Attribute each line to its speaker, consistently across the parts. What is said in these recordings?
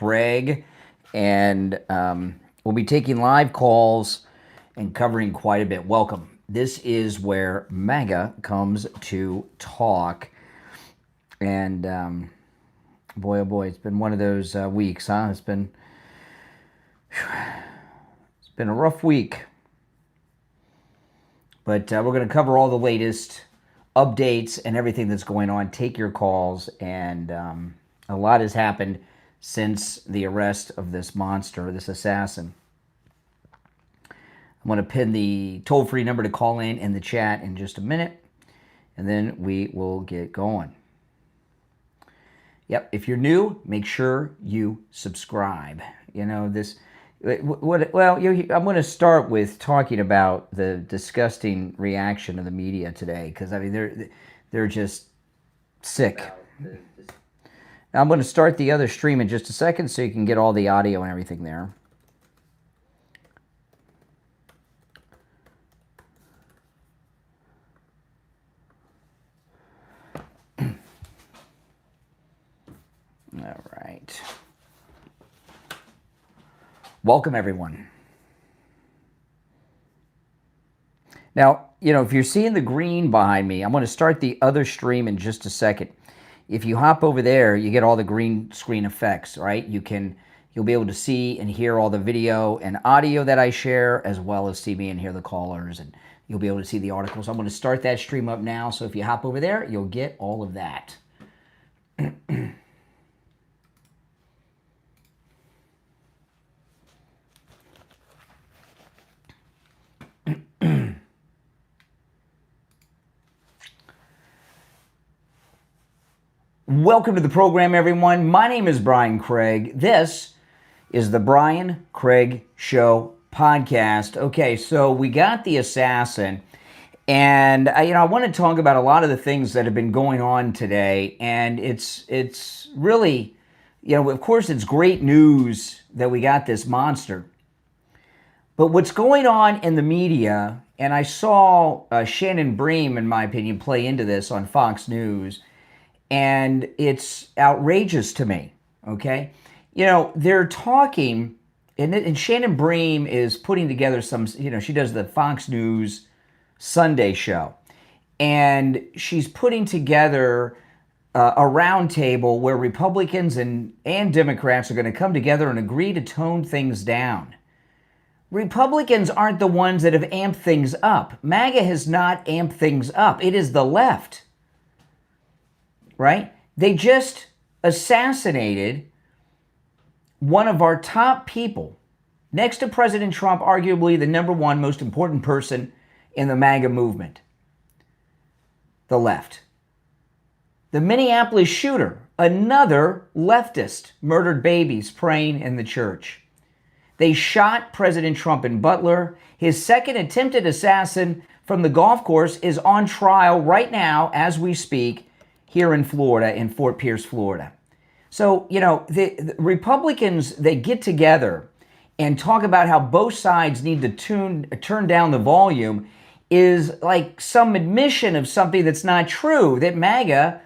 Speaker 1: Craig, and we'll be taking live calls and covering quite a bit. Welcome. This is where MAGA comes to talk. And boy, oh boy, it's been one of those weeks, huh? It's been a rough week. But we're going to cover all the latest updates and everything that's going on. Take your calls, and a lot has happened since the arrest of this monster, this assassin. I'm going to pin the toll-free number to call in the chat in just a minute, and then we will get going. Yep, if you're new, make sure you subscribe. You know, I'm going to start with talking about the disgusting reaction of the media today, because I mean they're just sick. Now I'm going to start the other stream in just a second so you can get all the audio and everything there. All right. Welcome, everyone. Now, you know, if you're seeing the green behind me, I'm going to start the other stream in just a second. If you hop over there, you get all the green screen effects, right? You'll be able to see and hear all the video and audio that I share, as well as see me and hear the callers, and you'll be able to see the articles. I'm going to start that stream up now, so if you hop over there, you'll get all of that. Welcome to the program, everyone. My name is Brian Craig. This is the Brian Craig Show podcast. Okay, so we got the assassin, and I want to talk about a lot of the things that have been going on today, and it's really, of course, it's great news that we got this monster. But what's going on in the media, and I saw Shannon Bream, in my opinion, play into this on Fox News, and it's outrageous to me, okay? They're talking, and Shannon Bream is putting together some, she does the Fox News Sunday show, and she's putting together a roundtable where Republicans and Democrats are going to come together and agree to tone things down. Republicans aren't the ones that have amped things up. MAGA has not amped things up. It is the left. Right? They just assassinated one of our top people, next to President Trump, arguably the number one most important person in the MAGA movement. The left. The Minneapolis shooter, another leftist, murdered babies praying in the church. They shot President Trump in Butler. His second attempted assassin from the golf course is on trial right now as we speak, here in Florida, in Fort Pierce, Florida. So, the Republicans, they get together and talk about how both sides need to turn down the volume, is like some admission of something that's not true, that MAGA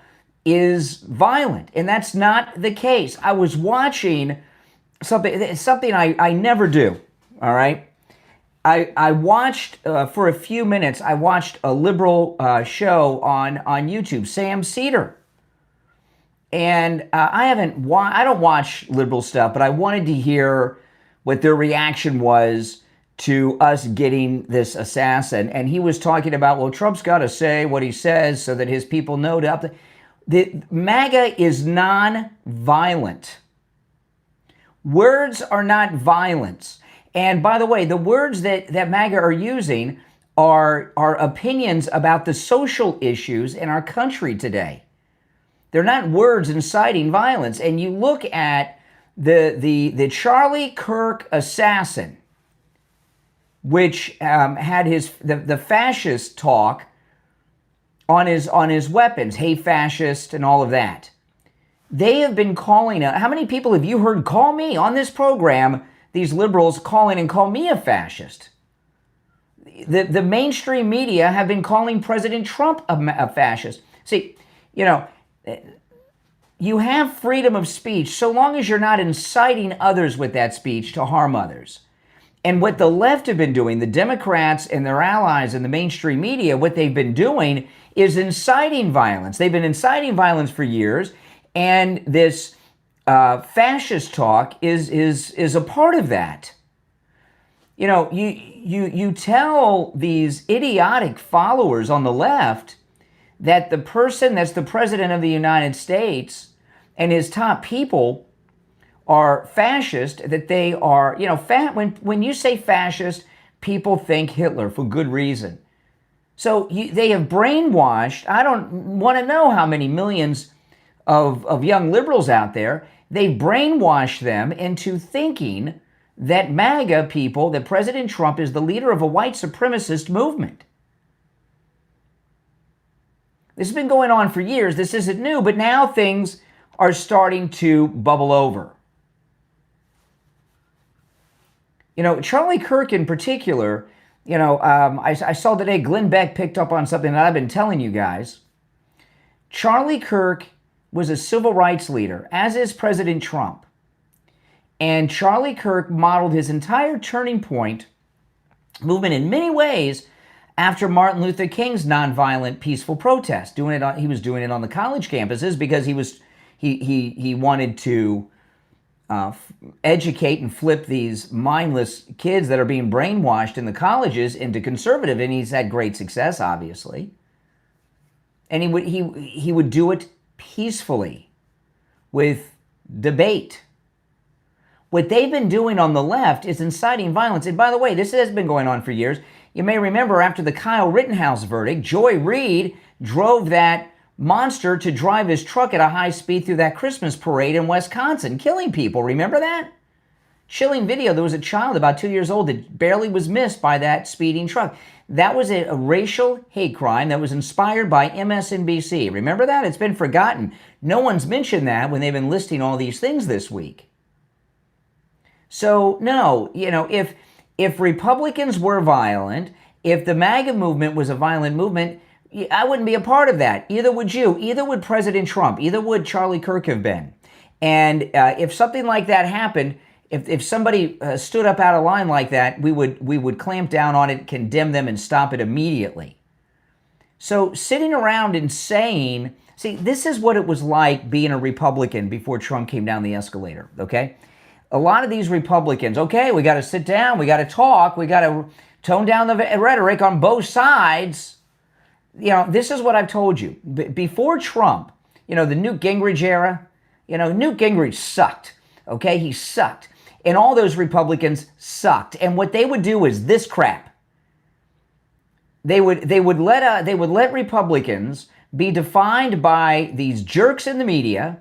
Speaker 1: is violent. And that's not the case. I was watching something I never do, all right? I watched, for a few minutes, I watched a liberal show on YouTube, Sam Cedar. And I don't watch liberal stuff, but I wanted to hear what their reaction was to us getting this assassin. And he was talking about, well, Trump's got to say what he says so that his people know to... The MAGA is non-violent. Words are not violence. And by the way, the words that MAGA are using are opinions about the social issues in our country today. They're not words inciting violence. And you look at the Charlie Kirk assassin, which had the fascist talk on his weapons, hey fascist and all of that. They have been calling, how many people have you heard call me on this program, these liberals calling and call me a fascist? The mainstream media have been calling President Trump a fascist. See, you have freedom of speech so long as you're not inciting others with that speech to harm others. And what the left have been doing, the Democrats and their allies in the mainstream media, what they've been doing is inciting violence. They've been inciting violence for years, and this fascist talk is a part of that. You know, you tell these idiotic followers on the left that the person that's the president of the United States and his top people are fascist, that they are, you know, when you say fascist, people think Hitler for good reason. So they have brainwashed, I don't want to know how many millions of young liberals out there, they've brainwashed them into thinking that MAGA people, that President Trump is the leader of a white supremacist movement. This has been going on for years. This isn't new, but now things are starting to bubble over. You know, Charlie Kirk in particular, you know, I saw today Glenn Beck picked up on something that I've been telling you guys. Charlie Kirk was a civil rights leader, as is President Trump. And Charlie Kirk modeled his entire Turning Point movement in many ways after Martin Luther King's nonviolent, peaceful protest. He was doing it on the college campuses because he wanted to educate and flip these mindless kids that are being brainwashed in the colleges into conservative, and he's had great success, obviously. And he would do it peacefully with debate. What they've been doing on the left is inciting violence. And by the way, this has been going on for years. You may remember after the Kyle Rittenhouse verdict, Joy Reid drove that monster to drive his truck at a high speed through that Christmas parade in Wisconsin, killing people. Remember that? Chilling video. There was a child about 2 years old that barely was missed by that speeding truck. That was a racial hate crime that was inspired by MSNBC. Remember that? It's been forgotten. No one's mentioned that when they've been listing all these things this week. So, no, you know, if Republicans were violent, if the MAGA movement was a violent movement, I wouldn't be a part of that. Either would you. Either would President Trump. Either would Charlie Kirk have been. And if something like that happened, if somebody stood up out of line like that, we would clamp down on it, condemn them, and stop it immediately. So sitting around and saying, see, this is what it was like being a Republican before Trump came down the escalator, okay? A lot of these Republicans, okay, we got to sit down, we got to talk, we got to tone down the rhetoric on both sides. You know, this is what I've told you. Before Trump, you know, the Newt Gingrich era, you know, Newt Gingrich sucked, okay? He sucked. And all those Republicans sucked. And what they would do is this crap. They would let Republicans be defined by these jerks in the media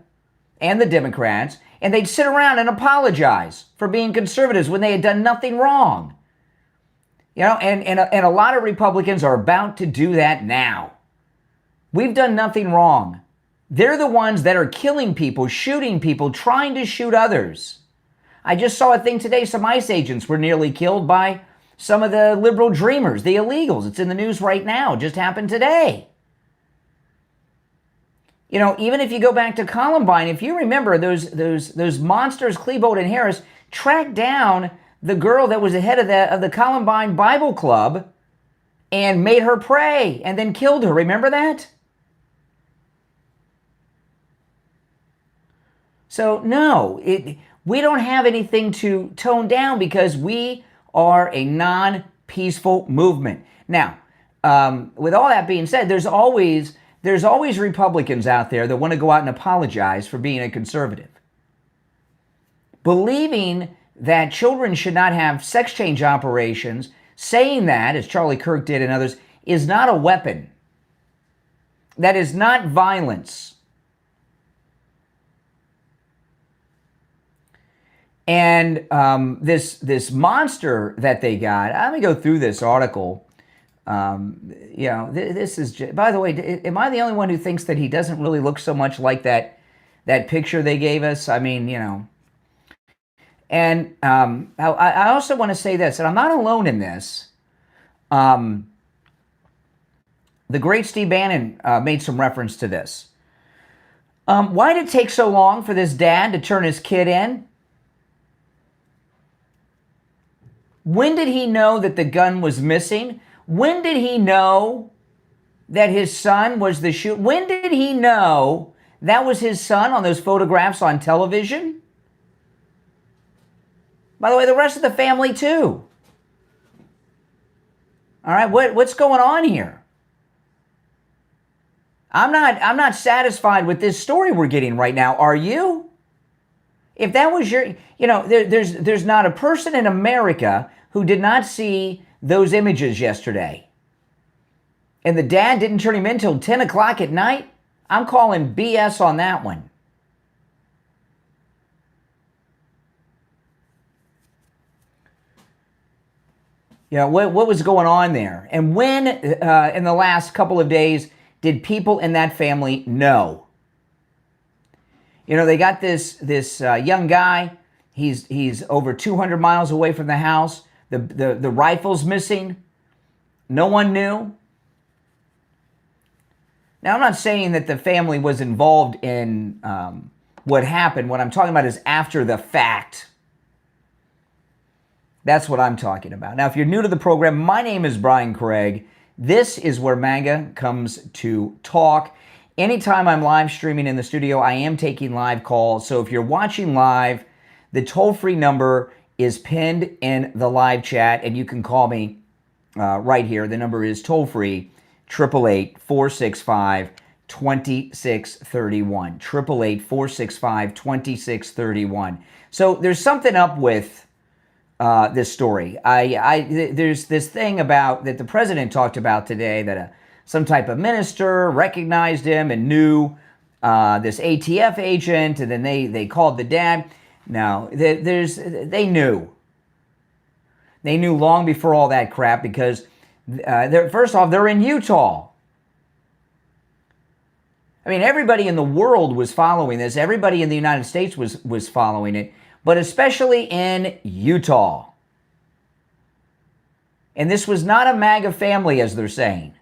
Speaker 1: and the Democrats, and they'd sit around and apologize for being conservatives when they had done nothing wrong. You know, and a lot of Republicans are about to do that now. We've done nothing wrong. They're the ones that are killing people, shooting people, trying to shoot others. I just saw a thing today, some ICE agents were nearly killed by some of the liberal dreamers, the illegals. It's in the news right now. It just happened today. You know, even if you go back to Columbine, if you remember those monsters, Klebold and Harris, tracked down the girl that was the head of the Columbine Bible Club and made her pray and then killed her. Remember that? So, no, we don't have anything to tone down because we are a non-peaceful movement. Now, with all that being said, there's always Republicans out there that want to go out and apologize for being a conservative. Believing that children should not have sex change operations, saying that, as Charlie Kirk did and others, is not a weapon. That is not violence. And this monster that they got, I'm going to go through this article. You know, this is, by the way, am I the only one who thinks that he doesn't really look so much like that picture they gave us? I mean, you know. And I also want to say this, and I'm not alone in this. The great Steve Bannon made some reference to this. Why did it take so long for this dad to turn his kid in? When did he know that the gun was missing? When did he know that his son was the shooter? When did he know that was his son on those photographs on television? By the way, the rest of the family too. All right, what's going on here? I'm not satisfied with this story we're getting right now. Are you? If that was your, there's not a person in America who did not see those images yesterday. And the dad didn't turn him in till 10 o'clock at night. I'm calling BS on that one. What was going on there? And when, in the last couple of days, did people in that family know? They got this young guy. He's over 200 miles away from the house. The rifle's missing. No one knew. Now, I'm not saying that the family was involved in what happened. What I'm talking about is after the fact. That's what I'm talking about. Now, if you're new to the program, my name is Brian Craig. This is where MAGA comes to talk. Anytime I'm live streaming in the studio, I am taking live calls. So if you're watching live, the toll-free number is pinned in the live chat, and you can call me right here. The number is toll-free, 888-465-2631. 888-465-2631. So there's something up with this story. There's this thing about that the president talked about today that some type of minister recognized him and knew this ATF agent, and then they called the dad. No, they knew. They knew long before all that crap because first off, they're in Utah. I mean, everybody in the world was following this. Everybody in the United States was following it. But especially in Utah. And this was not a MAGA family, as they're saying.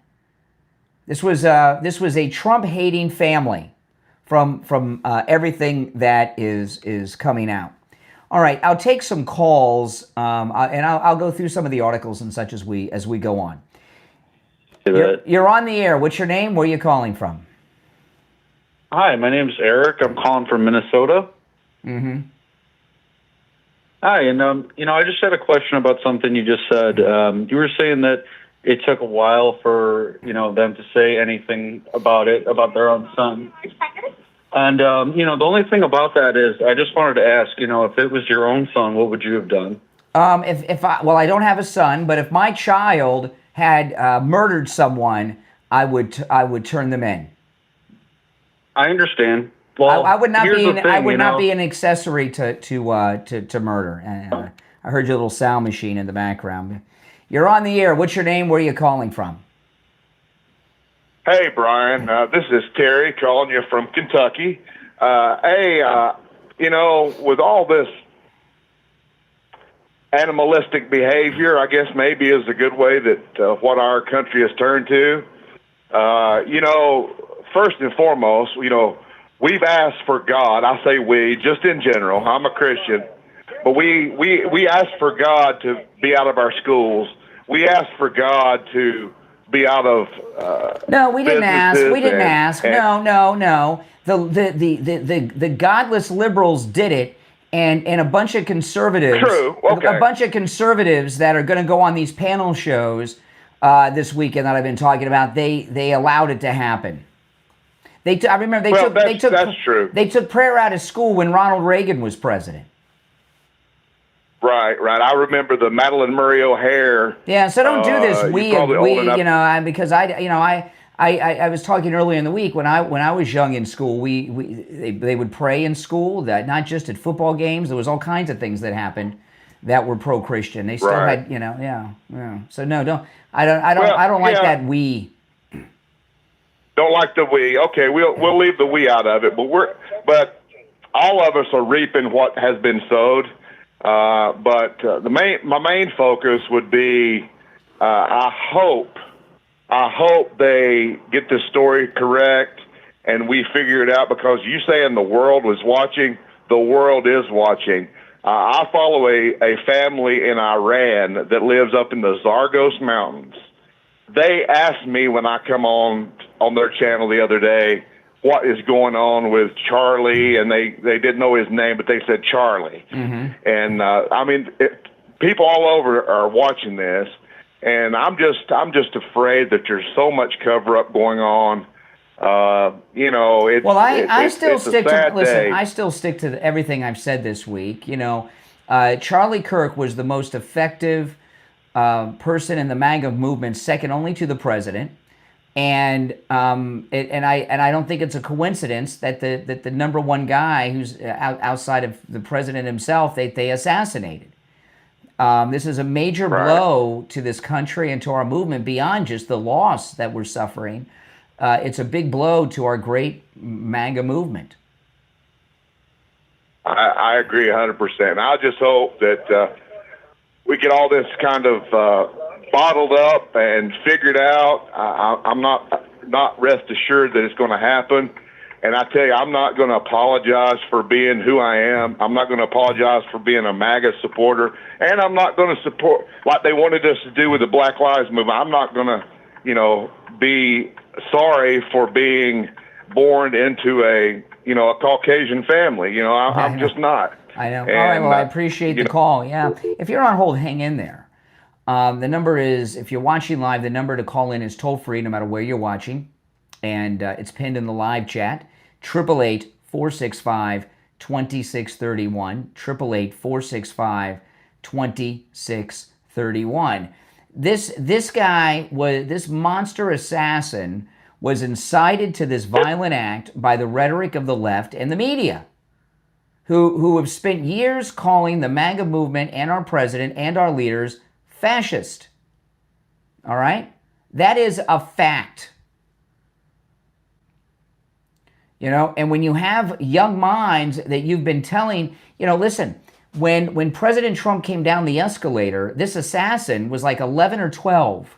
Speaker 1: This was a Trump-hating family from everything that is coming out. All right, I'll take some calls, and I'll go through some of the articles and such as we go on. You're on the air. What's your name? Where are you calling from?
Speaker 2: Hi, my name's Eric. I'm calling from Minnesota. Mm-hmm. Hi, and I just had a question about something you just said. You were saying that it took a while for them to say anything about their own son. And the only thing about that is, I just wanted to ask, if it was your own son, what would you have done?
Speaker 1: I don't have a son, but if my child had murdered someone, I would turn them in.
Speaker 2: I understand. Well,
Speaker 1: I would not be an accessory to murder. I heard your little sound machine in the background. You're on the air. What's your name? Where are you calling from?
Speaker 3: Hey, Brian. This is Terry calling you from Kentucky. With all this animalistic behavior, I guess maybe is a good way that what our country has turned to. First and foremost, we've asked for God. I say we, just in general. I'm a Christian. But we ask for God to be out of our schools. We ask for God to be out of
Speaker 1: No, we didn't ask. We didn't ask. No. The godless liberals did it, and a bunch of conservatives.
Speaker 3: True. Okay.
Speaker 1: A bunch of conservatives that are going to go on these panel shows this weekend that I've been talking about. They allowed it to happen. I remember
Speaker 3: that's true.
Speaker 1: They took prayer out of school when Ronald Reagan was president.
Speaker 3: Right. I remember the Madeline Murray O'Hare.
Speaker 1: Yeah, so don't do this. Because I was talking earlier in the week when I was young in school. They would pray in school, that not just at football games. There was all kinds of things that happened that were pro-Christian. They still had, yeah. So no, I don't like that we.
Speaker 3: Don't like the we. Okay, we'll leave the we out of it. But all of us are reaping what has been sowed. But my main focus would be, I hope they get this story correct, and we figure it out, because you saying the world was watching, the world is watching. I follow a family in Iran that lives up in the Zagros Mountains. They asked me when I come on their channel the other day, what is going on with Charlie, and they didn't know his name, but they said Charlie. Mm-hmm. And I mean, people all over are watching this, and I'm just afraid that there's so much cover up going on. You know,
Speaker 1: I still stick to
Speaker 3: day.
Speaker 1: I still stick to everything I've said this week. You know, Charlie Kirk was the most effective person in the MAGA movement, second only to the president. And I don't think it's a coincidence that the number one guy who's outside of the president himself, they assassinated. This is a major blow to this country and to our movement beyond just the loss that we're suffering. It's a big blow to our great MAGA movement.
Speaker 3: I agree 100%. I just hope that we get all this kind of bottled up and figured out. I'm not rest assured that it's going to happen. And I tell you, I'm not going to apologize for being who I am. I'm not going to apologize for being a MAGA supporter. And I'm not going to support, like they wanted us to do with the Black Lives Movement, I'm not going to, be sorry for being born into a Caucasian family. I'm just not.
Speaker 1: I know. And, all right, well, I appreciate the call. Yeah. If you're on hold, hang in there. The number is, if you're watching live, the number to call in is toll free no matter where you're watching. And it's pinned in the live chat, 888-465-2631, 888-465-2631. This monster assassin was incited to this violent act by the rhetoric of the left and the media, who have spent years calling the MAGA movement and our president and our leaders fascist. All right? That is a fact. And when you have young minds that you've been telling, listen, when President Trump came down the escalator, this assassin was like 11 or 12.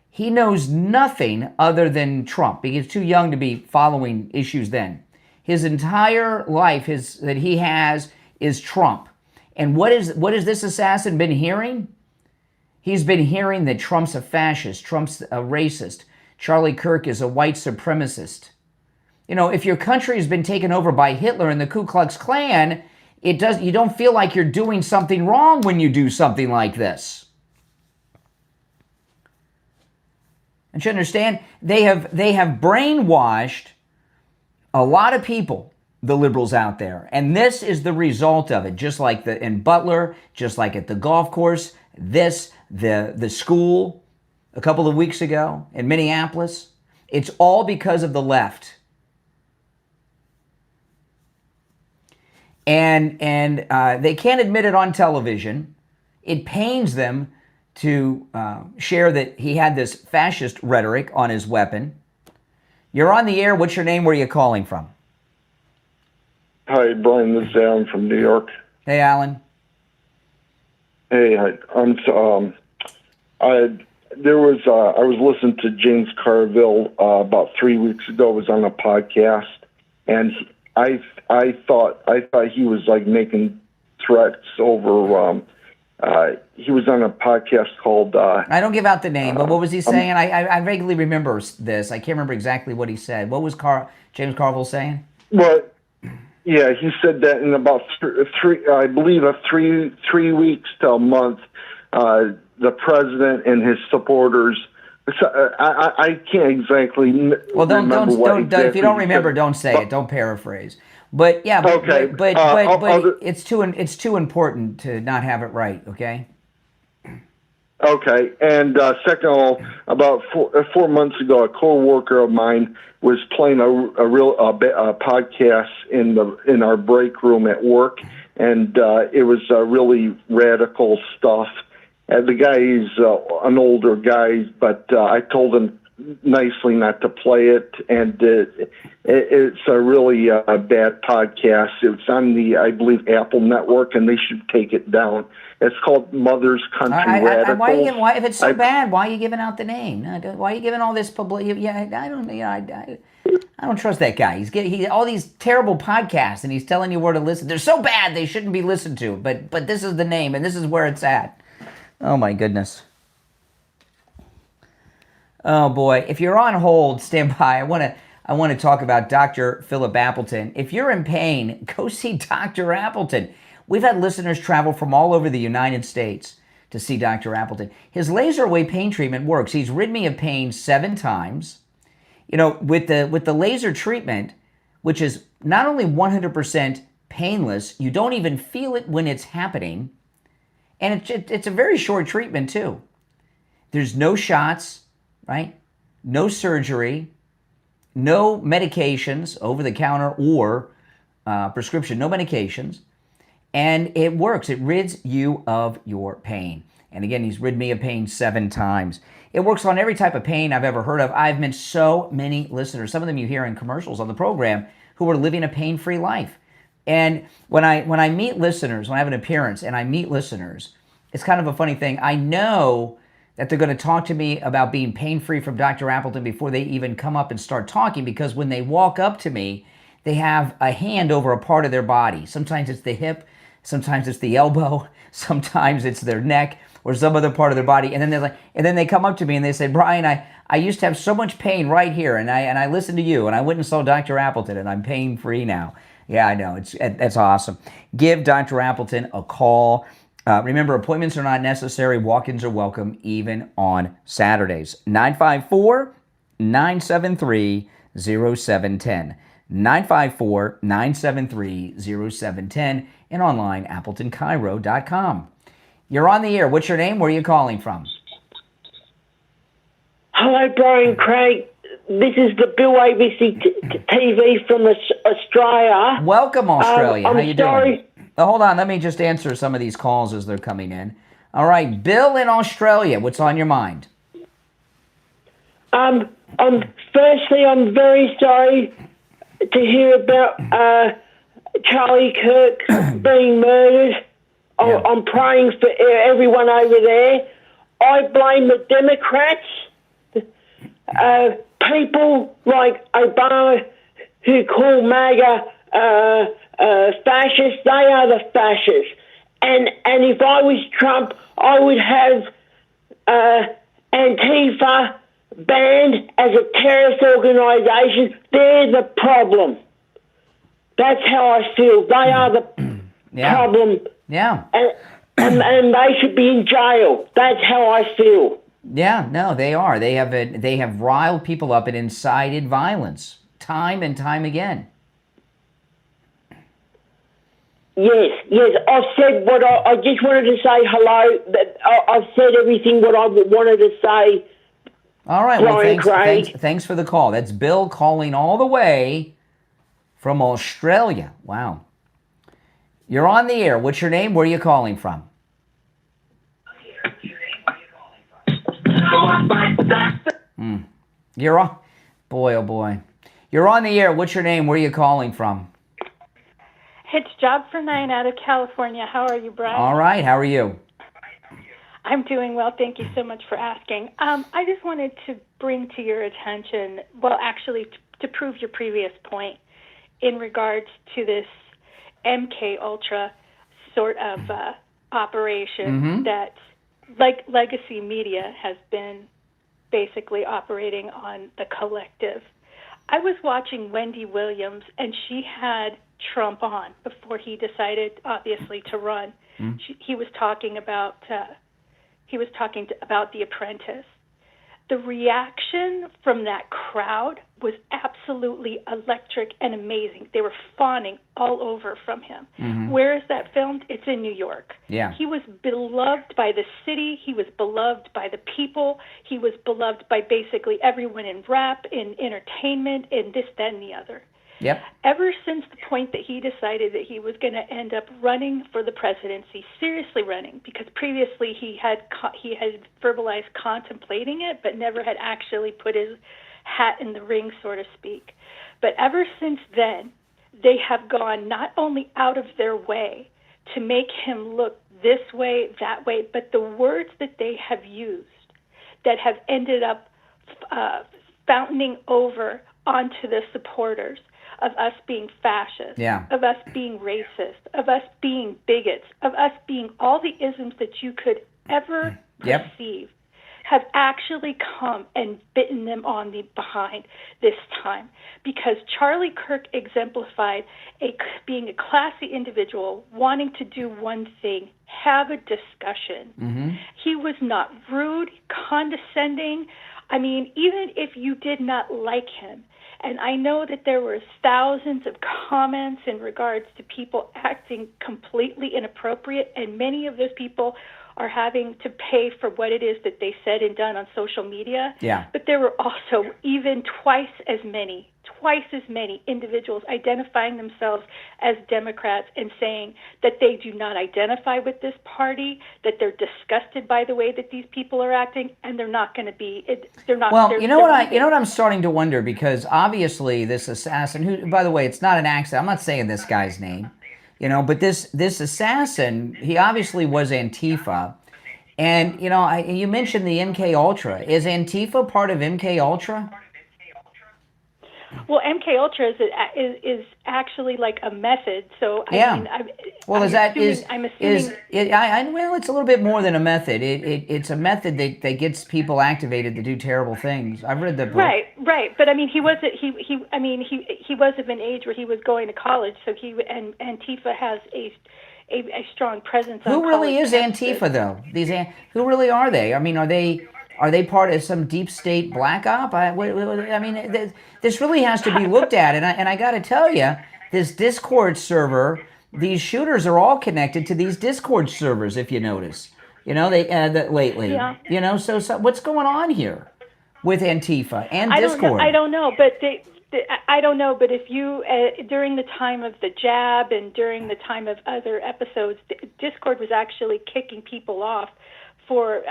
Speaker 1: He knows nothing other than Trump. He's too young to be following issues then. His entire life that he has is Trump. And what has this assassin been hearing? He's been hearing that Trump's a fascist, Trump's a racist, Charlie Kirk is a white supremacist. If your country has been taken over by Hitler and the Ku Klux Klan, you don't feel like you're doing something wrong when you do something like this. And you understand, they have brainwashed a lot of people, the liberals out there, and this is the result of it. Just like in Butler, just like at the golf course, the school a couple of weeks ago in Minneapolis, it's all because of the left. And they can't admit it on television. It pains them to share that he had this fascist rhetoric on his weapon. You're on the air. What's your name? Where are you calling from?
Speaker 4: Hi, Brian. This is Alan from New York.
Speaker 1: Hey, Alan.
Speaker 4: Hey, I was listening to James Carville about 3 weeks ago. It was on a podcast, and I thought he was like making threats over. He was on a podcast called.
Speaker 1: I don't give out the name, but what was he saying? I vaguely remember this. I can't remember exactly what he said. What was James Carville saying?
Speaker 4: Well, yeah, he said that in about three weeks to a month, the president and his supporters. I can't exactly.
Speaker 1: Well, don't if you don't remember, don't say it. Don't paraphrase. But yeah,
Speaker 4: okay.
Speaker 1: but it's too important to not have it right. Okay.
Speaker 4: Okay, and second of all, about 4 months ago, a co-worker of mine was playing a podcast in our break room at work, and it was really radical stuff. And the guy is an older guy, but I told him nicely not to play it, and it's a really bad podcast. It's on the, I believe, Apple Network, and they should take it down. It's called Mother's Country Radicals.
Speaker 1: Why, if it's so bad, why are you giving out the name? Why are you giving all this publicity? Yeah, I don't trust that guy. He's all these terrible podcasts, and he's telling you where to listen. They're so bad they shouldn't be listened to. But this is the name, and this is where it's at. Oh my goodness. Oh boy. If you're on hold, stand by. I want to talk about Dr. Philip Appleton. If you're in pain, go see Dr. Appleton. We've had listeners travel from all over the United States to see Dr. Appleton. His laser wave pain treatment works. He's rid me of pain 7 times. You know, with the laser treatment, which is not only 100% painless, you don't even feel it when it's happening. And it's a very short treatment too. There's no shots, right? No surgery, no medications, over the counter or prescription, no medications. And it works. It rids you of your pain. And again, he's rid me of pain 7 times. It works on every type of pain I've ever heard of. I've met so many listeners, some of them you hear in commercials on the program, who are living a pain-free life. And when I meet listeners, when I have an appearance and I meet listeners, it's kind of a funny thing. I know that they're going to talk to me about being pain-free from Dr. Appleton before they even come up and start talking, because when they walk up to me, they have a hand over a part of their body. Sometimes it's the hip, sometimes it's the elbow, sometimes it's their neck or some other part of their body. And then they come up to me and they say, Brian, I used to have so much pain right here, and I listened to you, and I went and saw Dr. Appleton, and I'm pain-free now. Yeah, I know. That's awesome. Give Dr. Appleton a call. Remember, appointments are not necessary. Walk-ins are welcome, even on Saturdays. 954-973-0710. 954-973-0710. And online, AppletonCairo.com. You're on the air. What's your name? Where are you calling from?
Speaker 5: Hello, Brian Craig. This is the Bill ABC TV from Australia.
Speaker 1: Welcome, Australia. How you
Speaker 5: sorry.
Speaker 1: doing? Oh, hold on. Let me just answer some of these calls as they're coming in. All right, Bill in Australia. What's on your mind?
Speaker 5: Firstly, I'm very sorry to hear about Charlie Kirk being murdered. Yeah. I'm praying for everyone over there. I blame the Democrats. People like Obama, who call MAGA fascists, they are the fascists. And if I was Trump, I would have Antifa banned as a terrorist organization. They're the problem. That's how I feel. They are the problem.
Speaker 1: Yeah.
Speaker 5: And they should be in jail. That's how I feel.
Speaker 1: Yeah, no, they are. They have riled people up and incited violence time and time again.
Speaker 5: Yes. I've said what I just wanted to say hello. I've said everything what I wanted to say.
Speaker 1: All right, well, thanks for the call. That's Bill calling all the way from Australia. Wow. You're on the air. What's your name? Where are you calling from? You're on. Boy, oh boy. You're on the air. What's your name? Where are you calling from?
Speaker 6: It's Job for 9 out of California. How are you, Brian?
Speaker 1: All right. How are you?
Speaker 6: I'm doing well. Thank you so much for asking. I just wanted to bring to your attention, well, actually, to prove your previous point in regards to this MK Ultra sort of operation that, like legacy media, has been basically operating on the collective. I was watching Wendy Williams, and she had Trump on before he decided, obviously, to run. He was talking about about The Apprentice. The reaction from that crowd was absolutely electric and amazing. They were fawning all over from him. Where is that filmed? It's in New York.
Speaker 1: Yeah.
Speaker 6: He was beloved by the city. He was beloved by the people. He was beloved by basically everyone in rap, in entertainment, in this, that, and the other.
Speaker 1: Yep.
Speaker 6: Ever since the point that he decided that he was going to end up running for the presidency, seriously running, because previously he had verbalized contemplating it, but never had actually put his hat in the ring, so to speak. But ever since then, they have gone not only out of their way to make him look this way, that way, but the words that they have used that have ended up fountaining over onto the supporters of us being fascist, of us being racist, of us being bigots, of us being all the isms that you could ever perceive, have actually come and bitten them on the behind this time. Because Charlie Kirk exemplified being a classy individual, wanting to do one thing, have a discussion.
Speaker 1: Mm-hmm.
Speaker 6: He was not rude, condescending. I mean, even if you did not like him, and I know that there were thousands of comments in regards to people acting completely inappropriate, and many of those people are having to pay for what it is that they said and done on social media.
Speaker 1: Yeah.
Speaker 6: But there were also even twice as many individuals identifying themselves as Democrats and saying that they do not identify with this party, that they're disgusted by the way that these people are acting, and they're not going to be. They're not.
Speaker 1: Well, you know what I'm starting to wonder, because obviously this assassin, who, by the way, it's not an accident. I'm not saying this guy's name. But this assassin, he obviously was Antifa, and you mentioned the MK Ultra. Is Antifa part of MK Ultra?
Speaker 6: Well, MK Ultra is actually like a method. So
Speaker 1: I'm assuming well, it's a little bit more than a method. It's a method that gets people activated to do terrible things. I've read the book.
Speaker 6: Right. But I mean, he was of an age where he was going to college, so and Antifa has a strong presence.
Speaker 1: Who really is Antifa, though? Who really are they? I mean, are they part of some deep state black op? This really has to be looked at, and I got to tell you, this Discord server, these shooters are all connected to these Discord servers. If you notice, lately, So what's going on here with Antifa and Discord?
Speaker 6: I don't know, but I don't know, but if you during the time of the jab and during the time of other episodes, Discord was actually kicking people off for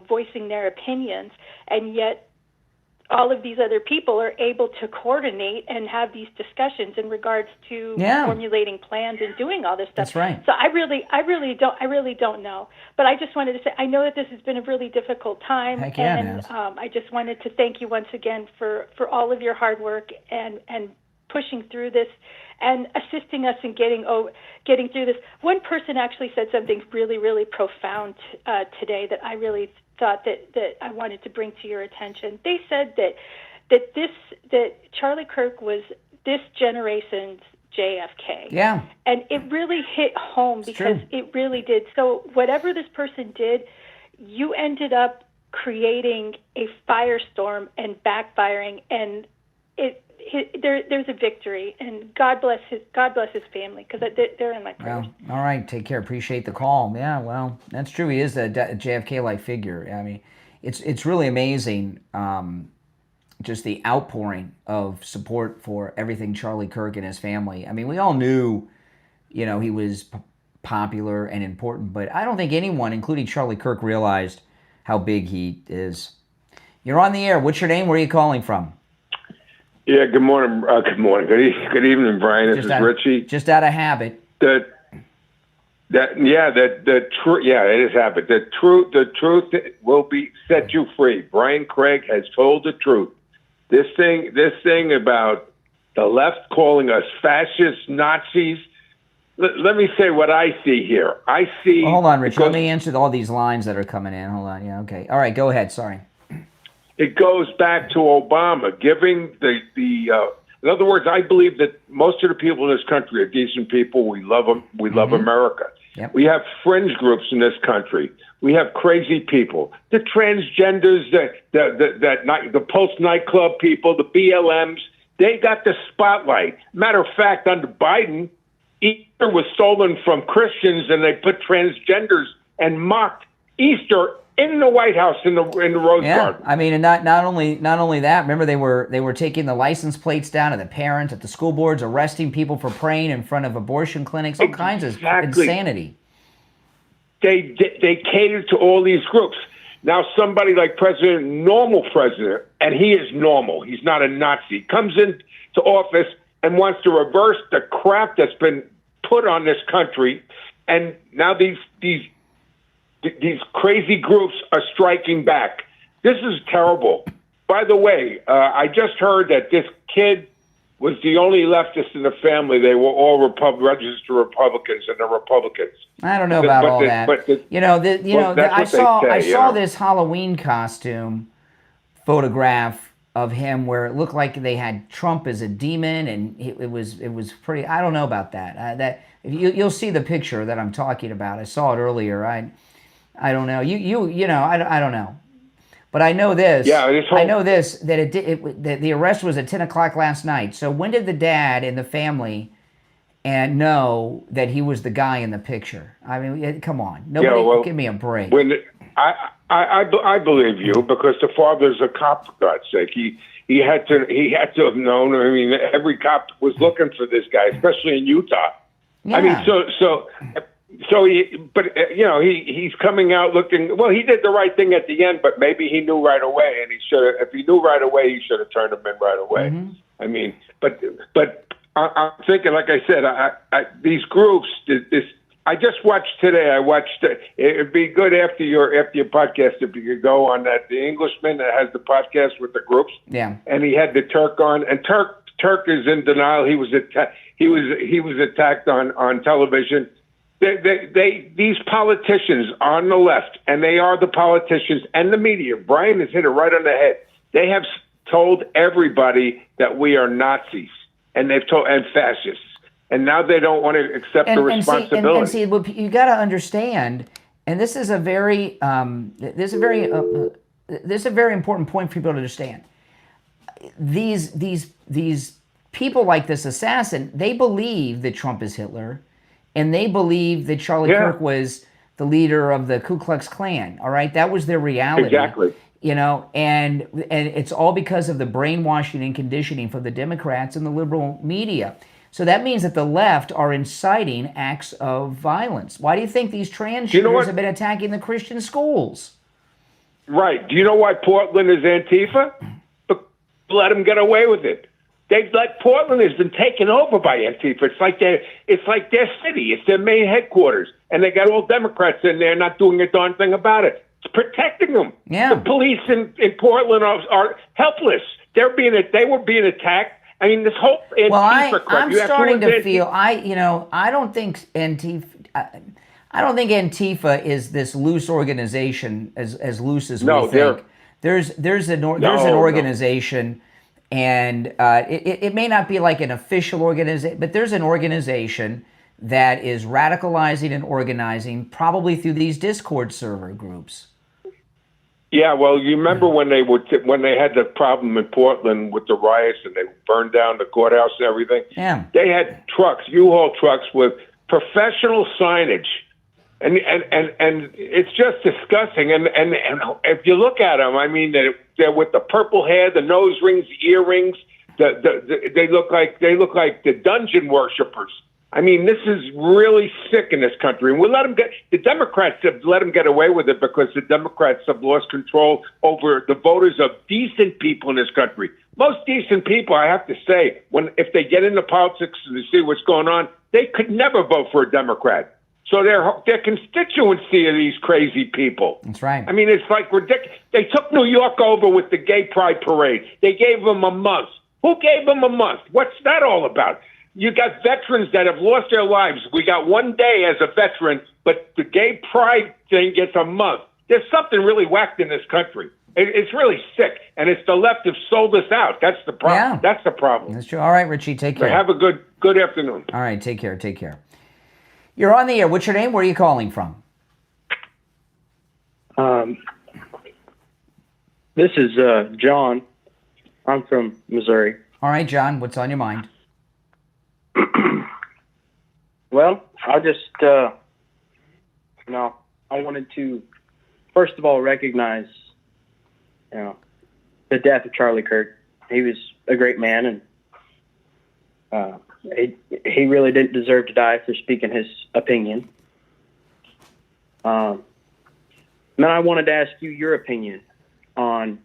Speaker 6: voicing their opinions, and yet all of these other people are able to coordinate and have these discussions in regards to formulating plans and doing all this stuff.
Speaker 1: That's right.
Speaker 6: So I really don't know. But I just wanted to say, I know that this has been a really difficult time,
Speaker 1: Heck yeah,
Speaker 6: and I just wanted to thank you once again for all of your hard work and pushing through this and assisting us in getting through this. One person actually said something really, really profound today that I really thought that I wanted to bring to your attention. They said that Charlie Kirk was this generation's JFK.
Speaker 1: Yeah.
Speaker 6: And it really hit home because it really did. So whatever this person did, you ended up creating a firestorm and backfiring, and there's a victory, and God bless his family, because they're in my prayers.
Speaker 1: Well, all right, take care. Appreciate the call. Yeah, well, that's true. He is a JFK-like figure. I mean, it's really amazing, just the outpouring of support for everything Charlie Kirk and his family. I mean, we all knew, he was popular and important, but I don't think anyone, including Charlie Kirk, realized how big he is. You're on the air. What's your name? Where are you calling from?
Speaker 7: Yeah, good morning. Good morning. Good evening, Brian. This is Richie.
Speaker 1: Just out of habit.
Speaker 7: The truth. Yeah, it is habit. The truth will be set you free. Brian Craig has told the truth. This thing about the left calling us fascists, Nazis. Let me say what I see here. I see.
Speaker 1: Well, hold on, Richie. Let me answer all these lines that are coming in. Hold on. Yeah. Okay. All right. Go ahead. Sorry.
Speaker 7: It goes back to Obama giving in other words, I believe that most of the people in this country are decent people. We love them. We love America.
Speaker 1: Yep.
Speaker 7: We have fringe groups in this country. We have crazy people, the transgenders, the Pulse nightclub people, the BLMs. They got the spotlight. Matter of fact, under Biden, Easter was stolen from Christians, and they put transgenders and mocked Easter in the White House in the Rose Garden.
Speaker 1: I mean, and not only that. Remember, they were taking the license plates down of the parents at the school boards, arresting people for praying in front of abortion clinics, all kinds of insanity.
Speaker 7: They cater to all these groups. Now, somebody like normal president, and he is normal. He's not a Nazi. Comes into office and wants to reverse the crap that's been put on this country, and now these crazy groups are striking back. This is terrible. By the way, I just heard that this kid was the only leftist in the family. They were all registered Republicans, and they're Republicans.
Speaker 1: I don't know about all that. I saw this Halloween costume photograph of him where it looked like they had Trump as a demon, and it was pretty. I don't know about that. You'll see the picture that I'm talking about. I saw it earlier. I don't know. I don't know. But I know this. Yeah, I know this that that the arrest was at 10 o'clock last night. So when did the dad and the family know that he was the guy in the picture? I mean, come on, nobody, give me a break.
Speaker 7: I believe you, because the father's a cop, for God's sake. He had to have known. I mean, every cop was looking for this guy, especially in Utah. Yeah. I mean, he's coming out looking. Well, he did the right thing at the end, but maybe he knew right away, and he should have. If he knew right away, he should have turned him in right away. Mm-hmm. I mean, but I'm thinking, like I said, these groups. I just watched today. It'd be good after your podcast if you could go on that. The Englishman that has the podcast with the groups. Yeah. And he had the Turk on, and Turk is in denial. He was attacked on television. These politicians on the left, and they are the politicians and the media. Brian has hit it right on the head. They have told everybody that we are Nazis, and and fascists, and now they don't want to accept the responsibility.
Speaker 1: See, what you got to understand, and this is a very important point for people to understand. These people like this assassin, they believe that Trump is Hitler. And they believe that Charlie Kirk was the leader of the Ku Klux Klan. All right, that was their reality.
Speaker 7: Exactly.
Speaker 1: And it's all because of the brainwashing and conditioning for the Democrats and the liberal media. So that means that the left are inciting acts of violence. Why do you think these trans shooters have been attacking the Christian schools?
Speaker 7: Right. Do you know why Portland is Antifa? Let them get away with it. Portland has been taken over by Antifa. It's like their city. It's their main headquarters, and they got all Democrats in there not doing a darn thing about it. It's protecting them. Yeah. The police in Portland are helpless. They were being attacked. I mean, this whole Antifa crap.
Speaker 1: I'm starting to feel. I don't think Antifa is this loose organization as loose as we think. There's an organization. And it may not be like an official organization, but there's an organization that is radicalizing and organizing, probably through these Discord server groups.
Speaker 7: Yeah, well, you remember when they had the problem in Portland with the riots and they burned down the courthouse and everything? Yeah. They had trucks, U-Haul trucks with professional signage. And it's just disgusting. And if you look at them, I mean, they're with the purple hair, the nose rings, the earrings. They look like the dungeon worshipers. I mean, this is really sick in this country. And the Democrats have let them get away with it because the Democrats have lost control over the voters of decent people in this country. Most decent people, I have to say, if they get into politics and they see what's going on, they could never vote for a Democrat. So their constituency of these crazy people.
Speaker 1: That's right.
Speaker 7: I mean, it's like ridiculous. They took New York over with the gay pride parade. They gave them a month. Who gave them a month? What's that all about? You got veterans that have lost their lives. We got one day as a veteran, but the gay pride thing gets a month. There's something really whacked in this country. It's really sick, and it's the left have sold us out. That's the problem. Yeah. That's the problem.
Speaker 1: That's true. All right, Richie, take care.
Speaker 7: So have a good afternoon.
Speaker 1: All right, take care. Take care. You're on the air. What's your name? Where are you calling from?
Speaker 8: This is John. I'm from Missouri.
Speaker 1: All right, John. What's on your mind?
Speaker 8: Well, I just, I wanted to first of all, recognize, the death of Charlie Kirk. He was a great man, and he really didn't deserve to die for speaking his opinion. Then I wanted to ask you your opinion on,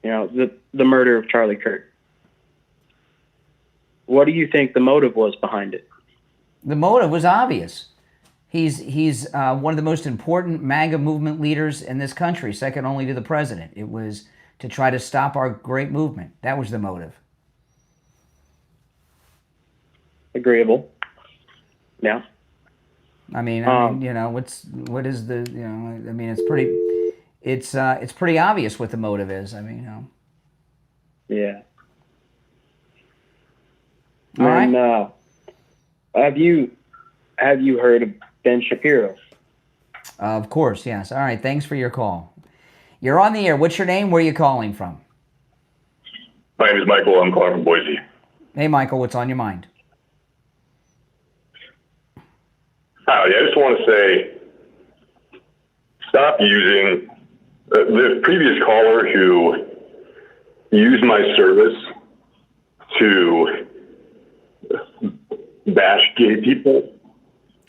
Speaker 8: the murder of Charlie Kirk. What do you think the motive was behind it?
Speaker 1: The motive was obvious. He's one of the most important MAGA movement leaders in this country, second only to the president. It was to try to stop our great movement. That was the motive.
Speaker 8: Agreeable. Yeah.
Speaker 1: I mean, what is the, it's pretty obvious what the motive is. I mean,
Speaker 8: Yeah.
Speaker 1: All right.
Speaker 8: Have you heard of Ben Shapiro?
Speaker 1: Of course, yes. All right, thanks for your call. You're on the air. What's your name? Where are you calling from?
Speaker 9: My name is Michael. I'm calling from Boise.
Speaker 1: Hey, Michael, what's on your mind?
Speaker 9: I just want to say, stop using the previous caller who used my service to bash gay people.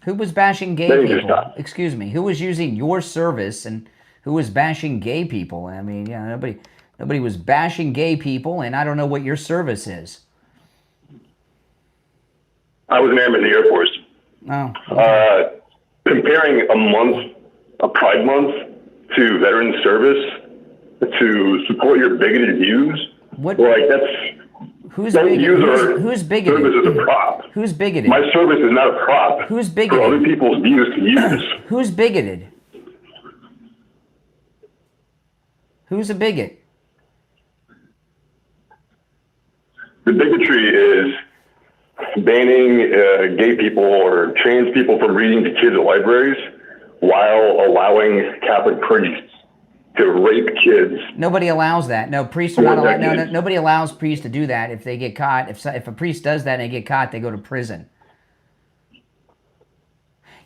Speaker 1: Who was bashing gay people? Excuse me. Who was using your service and who was bashing gay people? I mean, nobody was bashing gay people, and I don't know what your service is.
Speaker 9: I was an airman in the Air Force.
Speaker 1: Oh. Okay.
Speaker 9: Comparing a Pride Month to veteran service to support your bigoted views, that's...
Speaker 1: Who's bigoted? Who's bigoted?
Speaker 9: Service is a prop.
Speaker 1: Who's bigoted?
Speaker 9: My service is not a prop.
Speaker 1: Who's bigoted?
Speaker 9: For other people's views to use.
Speaker 1: Who's bigoted? Who's a bigot?
Speaker 9: The bigotry is banning gay people or trans people from reading to kids at libraries while allowing Catholic priests to rape kids.
Speaker 1: Nobody allows that. No, priests are not allowed. No, nobody allows priests to do that. If they get caught, if a priest does that and they get caught, they go to prison.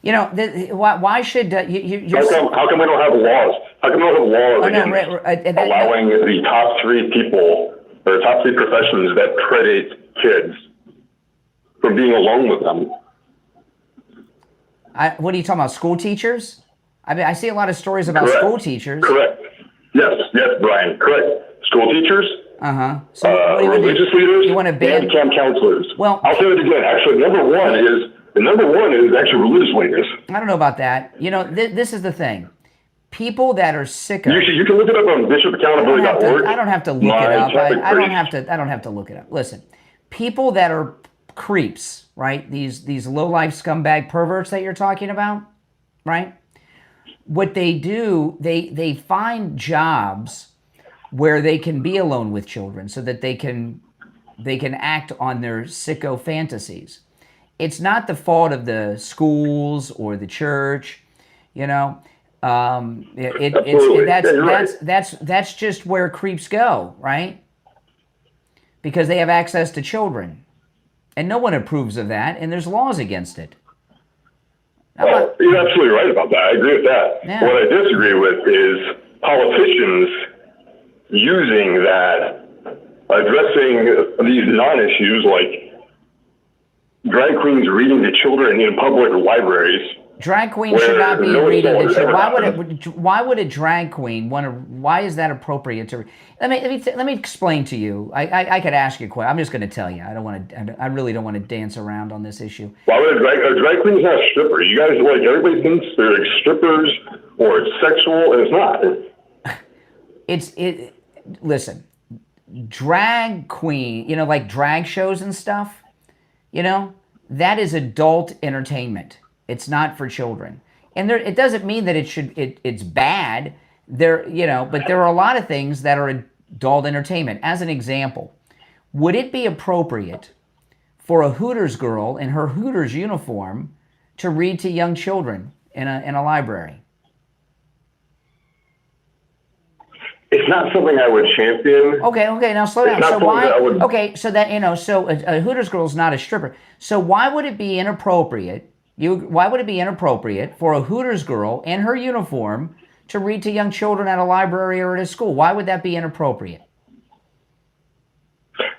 Speaker 1: Why should you?
Speaker 9: How come we don't have laws? How come we don't have laws against allowing the top three people or top three professions that predate kids from being alone with them?
Speaker 1: What are you talking about? School teachers? I mean, I see a lot of stories about school teachers.
Speaker 9: Correct. Yes, Brian. Correct. School teachers.
Speaker 1: So what do you
Speaker 9: religious leaders.
Speaker 1: You want to ban
Speaker 9: and camp counselors.
Speaker 1: Well,
Speaker 9: I'll say it again. Actually, number one is actually religious leaders.
Speaker 1: I don't know about that. This is the thing. People that are sick of.
Speaker 9: You can look it up on bishopaccountability.org.
Speaker 1: I don't have to look it up. I don't have to look it up. Listen, people that are creeps, right? These low-life scumbag perverts that you're talking about, right? What they do, they find jobs where they can be alone with children so that they can act on their sicko fantasies. It's not the fault of the schools or the church, that's just where creeps go, right? Because they have access to children. And no one approves of that, and there's laws against it.
Speaker 9: You're absolutely right about that. I agree with that.
Speaker 1: Yeah.
Speaker 9: What I disagree with is politicians using that, addressing these non-issues like drag queens reading to children in public libraries.
Speaker 1: Drag queens should not be reading to children. Why would a drag queen want to? Why is that appropriate to? Let me explain to you. I could ask you a question. I'm just going to tell you. I really don't want to dance around on this issue.
Speaker 9: Why would a drag queen is not a stripper? You guys everybody thinks they're like strippers or it's sexual, and it's not.
Speaker 1: Listen, drag queen. Like drag shows and stuff. That is adult entertainment. It's not for children, and it doesn't mean that it's bad. But there are a lot of things that are adult entertainment. As an example, would it be appropriate for a Hooters girl in her Hooters uniform to read to young children in a library?
Speaker 9: It's not something I would champion.
Speaker 1: Okay, now slow down. So why? So a Hooters girl is not a stripper. So why would it be inappropriate? Why would it be inappropriate for a Hooters girl in her uniform to read to young children at a library or at a school? Why would that be inappropriate?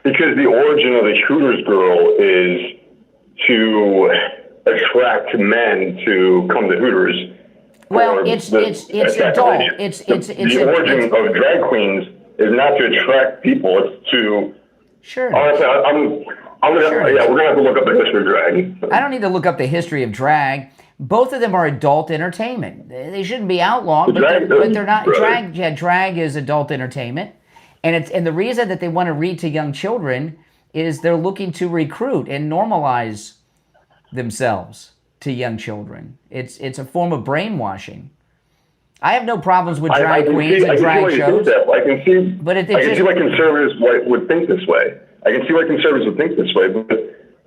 Speaker 9: Because the origin of the Hooters girl is to attract men to come to Hooters.
Speaker 1: Well, it's adult.
Speaker 9: The origin of drag queens is not to attract people. It's to.
Speaker 1: Sure.
Speaker 9: We're gonna have to look up the history of drag.
Speaker 1: I don't need to look up the history of drag. Both of them are adult entertainment. They shouldn't be outlawed, but they're not.
Speaker 9: Right.
Speaker 1: Drag is adult entertainment, and the reason that they want to read to young children is they're looking to recruit and normalize themselves to young children. It's a form of brainwashing. I have no problems with drag queens and drag shows.
Speaker 9: I can see why conservatives would think this way. I can see why conservatives would think this way, but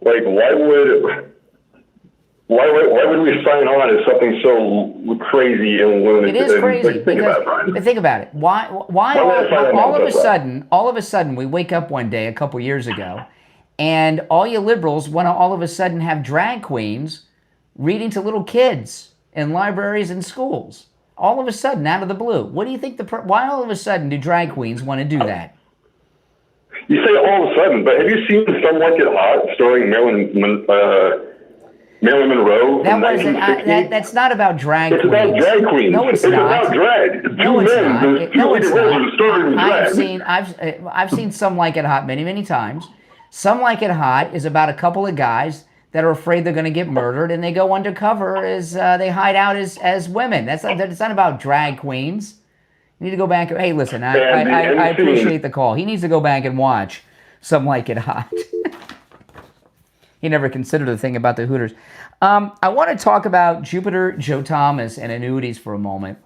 Speaker 9: like, why would we sign on as something so crazy and lunatic?
Speaker 1: It is crazy.
Speaker 9: Like, think about it, Brian.
Speaker 1: But think about it. Why all of a sudden we wake up one day a couple years ago, and all you liberals want to all of a sudden have drag queens reading to little kids in libraries and schools. All of a sudden, out of the blue. What do you think why all of a sudden do drag queens want to do that?
Speaker 9: You say all of a sudden, but have you seen Some Like It Hot starring Marilyn Monroe?
Speaker 1: That's not about drag queens.
Speaker 9: It's about drag queens.
Speaker 1: No, it's
Speaker 9: not. It's about drag.
Speaker 1: I've seen Some Like It Hot many, many times. Some Like It Hot is about a couple of guys that are afraid they're going to get murdered, and they go undercover as they hide out as women. It's not about drag queens. You need to go back. Hey, listen, I appreciate the call. He needs to go back and watch Some Like It Hot. He never considered the thing about the Hooters. I want to talk about Jupiter Joe Thomas and annuities for a moment.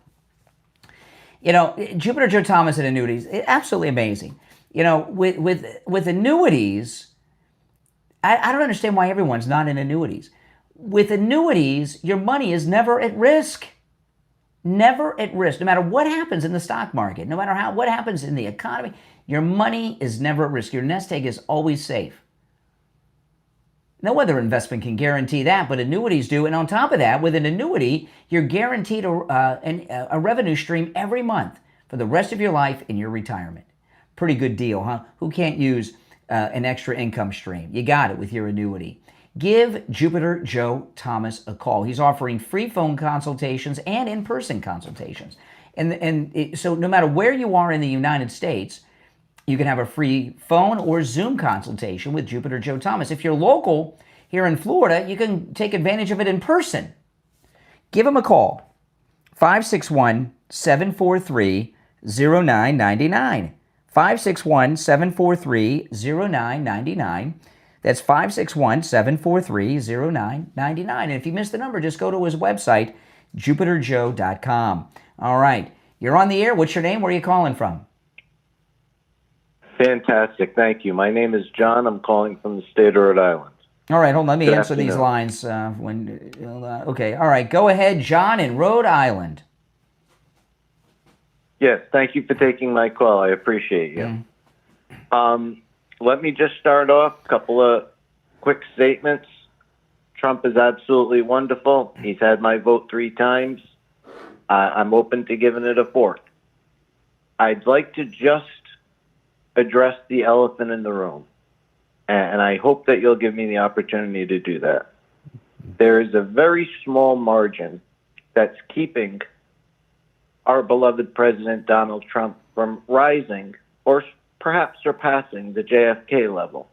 Speaker 1: You know, Jupiter Joe Thomas and annuities, absolutely amazing. You know, with annuities, I don't understand why everyone's not in annuities. With annuities, your money is never at risk. Never at risk. No matter what happens in the stock market, no matter what happens in the economy, your money is never at risk. Your nest egg is always safe. No other investment can guarantee that, but annuities do. And on top of that, with an annuity, you're guaranteed a revenue stream every month for the rest of your life in your retirement. Pretty good deal, huh? Who can't use an extra income stream? You got it with your annuity. Give Jupiter Joe Thomas a call. He's offering free phone consultations and in-person consultations. So no matter where you are in the United States, you can have a free phone or Zoom consultation with Jupiter Joe Thomas. If you're local here in Florida, you can take advantage of it in person. Give him a call, 561-743-0999. 561-743-0999. That's 561-743-0999. And if you missed the number, just go to his website, jupiterjoe.com. All right. You're on the air. What's your name? Where are you calling from?
Speaker 10: Fantastic. Thank you. My name is John. I'm calling from the state of Rhode Island.
Speaker 1: All right. Hold on. Let me answer these lines. Okay. All right. Go ahead, John in Rhode Island.
Speaker 10: Yes. Thank you for taking my call. I appreciate you. Let me just start off a couple of quick statements. Trump is absolutely wonderful. He's had my vote 3 times. I'm open to giving it a 4th. I'd like to just address the elephant in the room, and I hope that you'll give me the opportunity to do that. There is a very small margin that's keeping our beloved President Donald Trump from rising or perhaps surpassing the JFK level.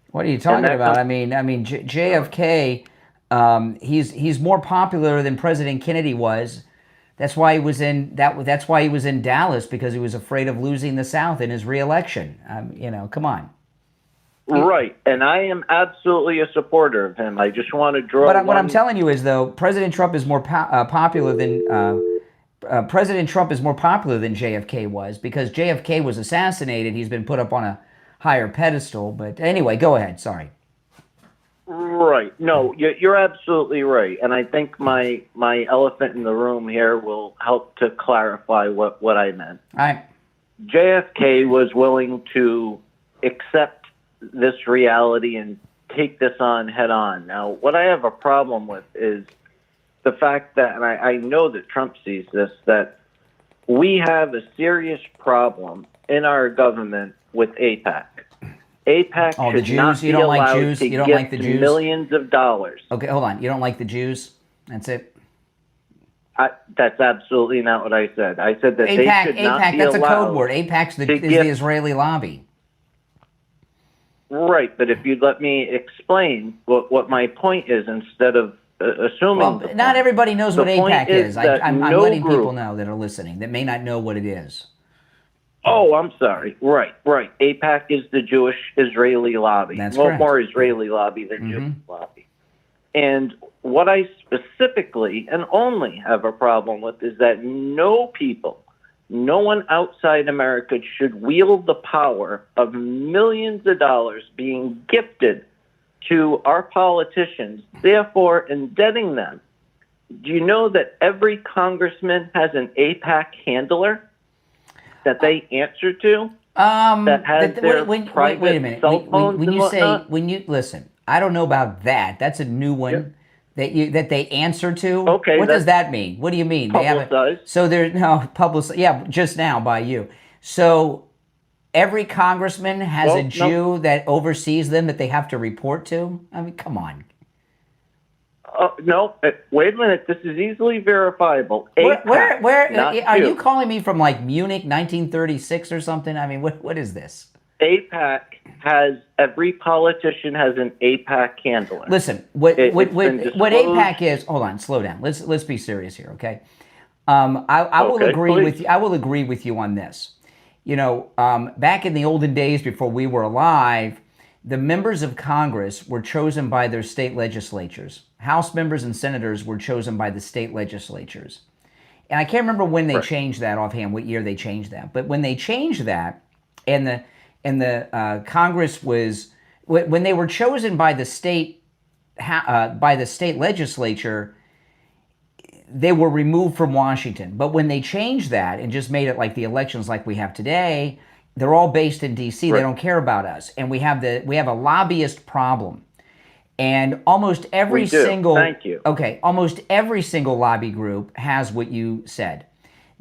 Speaker 1: What are you talking about? I mean, JFK, he's more popular than President Kennedy was. That's why he was in That's why he was in Dallas, because he was afraid of losing the South in his reelection. Come on.
Speaker 10: Right, and I am absolutely a supporter of him. I just want to draw.
Speaker 1: But what I'm telling you is, though, President Trump is more popular than JFK was, because JFK was assassinated. He's been put up on a higher pedestal. But anyway, go ahead. Sorry.
Speaker 10: Right. No, you're absolutely right. And I think my elephant in the room here will help to clarify what I meant.
Speaker 1: All right.
Speaker 10: JFK was willing to accept this reality and take this on head on. Now, what I have a problem with is the fact that, and I know that Trump sees this, that we have a serious problem in our government with AIPAC. AIPAC
Speaker 1: Oh, the
Speaker 10: should
Speaker 1: Jews?
Speaker 10: not
Speaker 1: You
Speaker 10: be
Speaker 1: don't like
Speaker 10: allowed
Speaker 1: Jews?
Speaker 10: to
Speaker 1: You don't
Speaker 10: gift
Speaker 1: like the Jews?
Speaker 10: millions of dollars.
Speaker 1: Okay, hold on. You don't like the Jews? That's it?
Speaker 10: That's absolutely not what I said. I said that they
Speaker 1: AIPAC,
Speaker 10: should not be
Speaker 1: that's a
Speaker 10: allowed
Speaker 1: code word. AIPAC is the Israeli lobby.
Speaker 10: Right, but if you'd let me explain what my point is instead of assuming.
Speaker 1: Well, not everybody knows what AIPAC is. I'm letting
Speaker 10: group,
Speaker 1: people know that are listening that may not know what it is.
Speaker 10: Oh, I'm sorry. Right. AIPAC is the Jewish Israeli lobby.
Speaker 1: That's correct.
Speaker 10: More Israeli lobby than Jewish lobby. And what I specifically and only have a problem with is that no one outside America should wield the power of millions of dollars being gifted to our politicians, therefore indebting them. Do you know that every congressman has an AIPAC handler that they answer to? That has their private
Speaker 1: wait a minute.
Speaker 10: cell phones
Speaker 1: When
Speaker 10: and
Speaker 1: you
Speaker 10: whatnot?
Speaker 1: listen, I don't know about that. That's a new one that they answer to.
Speaker 10: Okay,
Speaker 1: what does that mean? What do you mean?
Speaker 10: Publicized.
Speaker 1: So there's no publicized. Yeah, just now by you. So every congressman has a Jew that oversees them that they have to report to. I mean, come on.
Speaker 10: No, wait a minute. This is easily verifiable.
Speaker 1: Where are you calling me from? Like Munich, 1936 or something? I mean, what is this?
Speaker 10: AIPAC has every politician has an AIPAC handler.
Speaker 1: Listen, what AIPAC is? Hold on, slow down. Let's be serious here, okay? I will agree with you. I will agree with you on this. You know, back in the olden days before we were alive, the members of Congress were chosen by their state legislatures. House members and senators were chosen by the state legislatures. And I can't remember when they changed that offhand, what year they changed that. But when they changed that, and the Congress was, when they were chosen by the state legislature, they were removed from Washington. But when they changed that and just made it like the elections like we have today, they're all based in D.C. They don't care about us, and we have a lobbyist problem. And almost every single almost every single lobby group has what you said.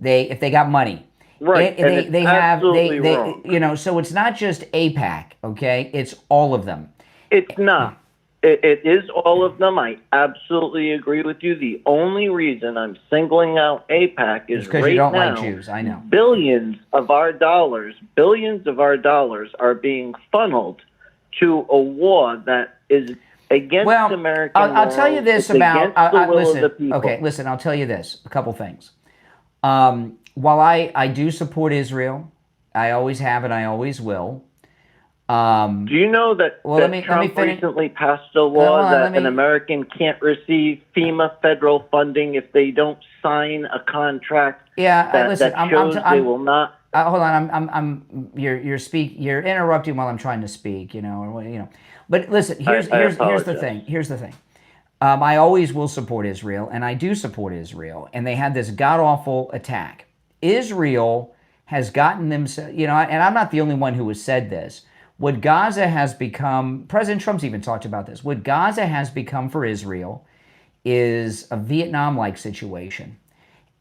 Speaker 1: If they got money,
Speaker 10: right?
Speaker 1: They have you know. So it's not just AIPAC, okay? It's all of them.
Speaker 10: It's not. It is all of them. I absolutely agree with you. The only reason I'm singling out AIPAC is
Speaker 1: because you don't like Jews. I know.
Speaker 10: Billions of our dollars are being funneled to a war that is against American
Speaker 1: I'll tell you this about
Speaker 10: listen.
Speaker 1: Okay, listen. I'll tell you this. A couple things. While I do support Israel, I always have and I always will.
Speaker 10: Do you know that, Trump recently passed a law that an American can't receive FEMA federal funding if they don't sign a contract?
Speaker 1: Yeah, listen.
Speaker 10: They will not.
Speaker 1: Hold on. You're interrupting while I'm trying to speak. You know. But listen. Here's the thing. Here's the thing. I always will support Israel, and I do support Israel. And they had this god awful attack. Israel has gotten themselves. You know, and I'm not the only one who has said this. What Gaza has become, President Trump's even talked about this, what Gaza has become for Israel is a Vietnam-like situation.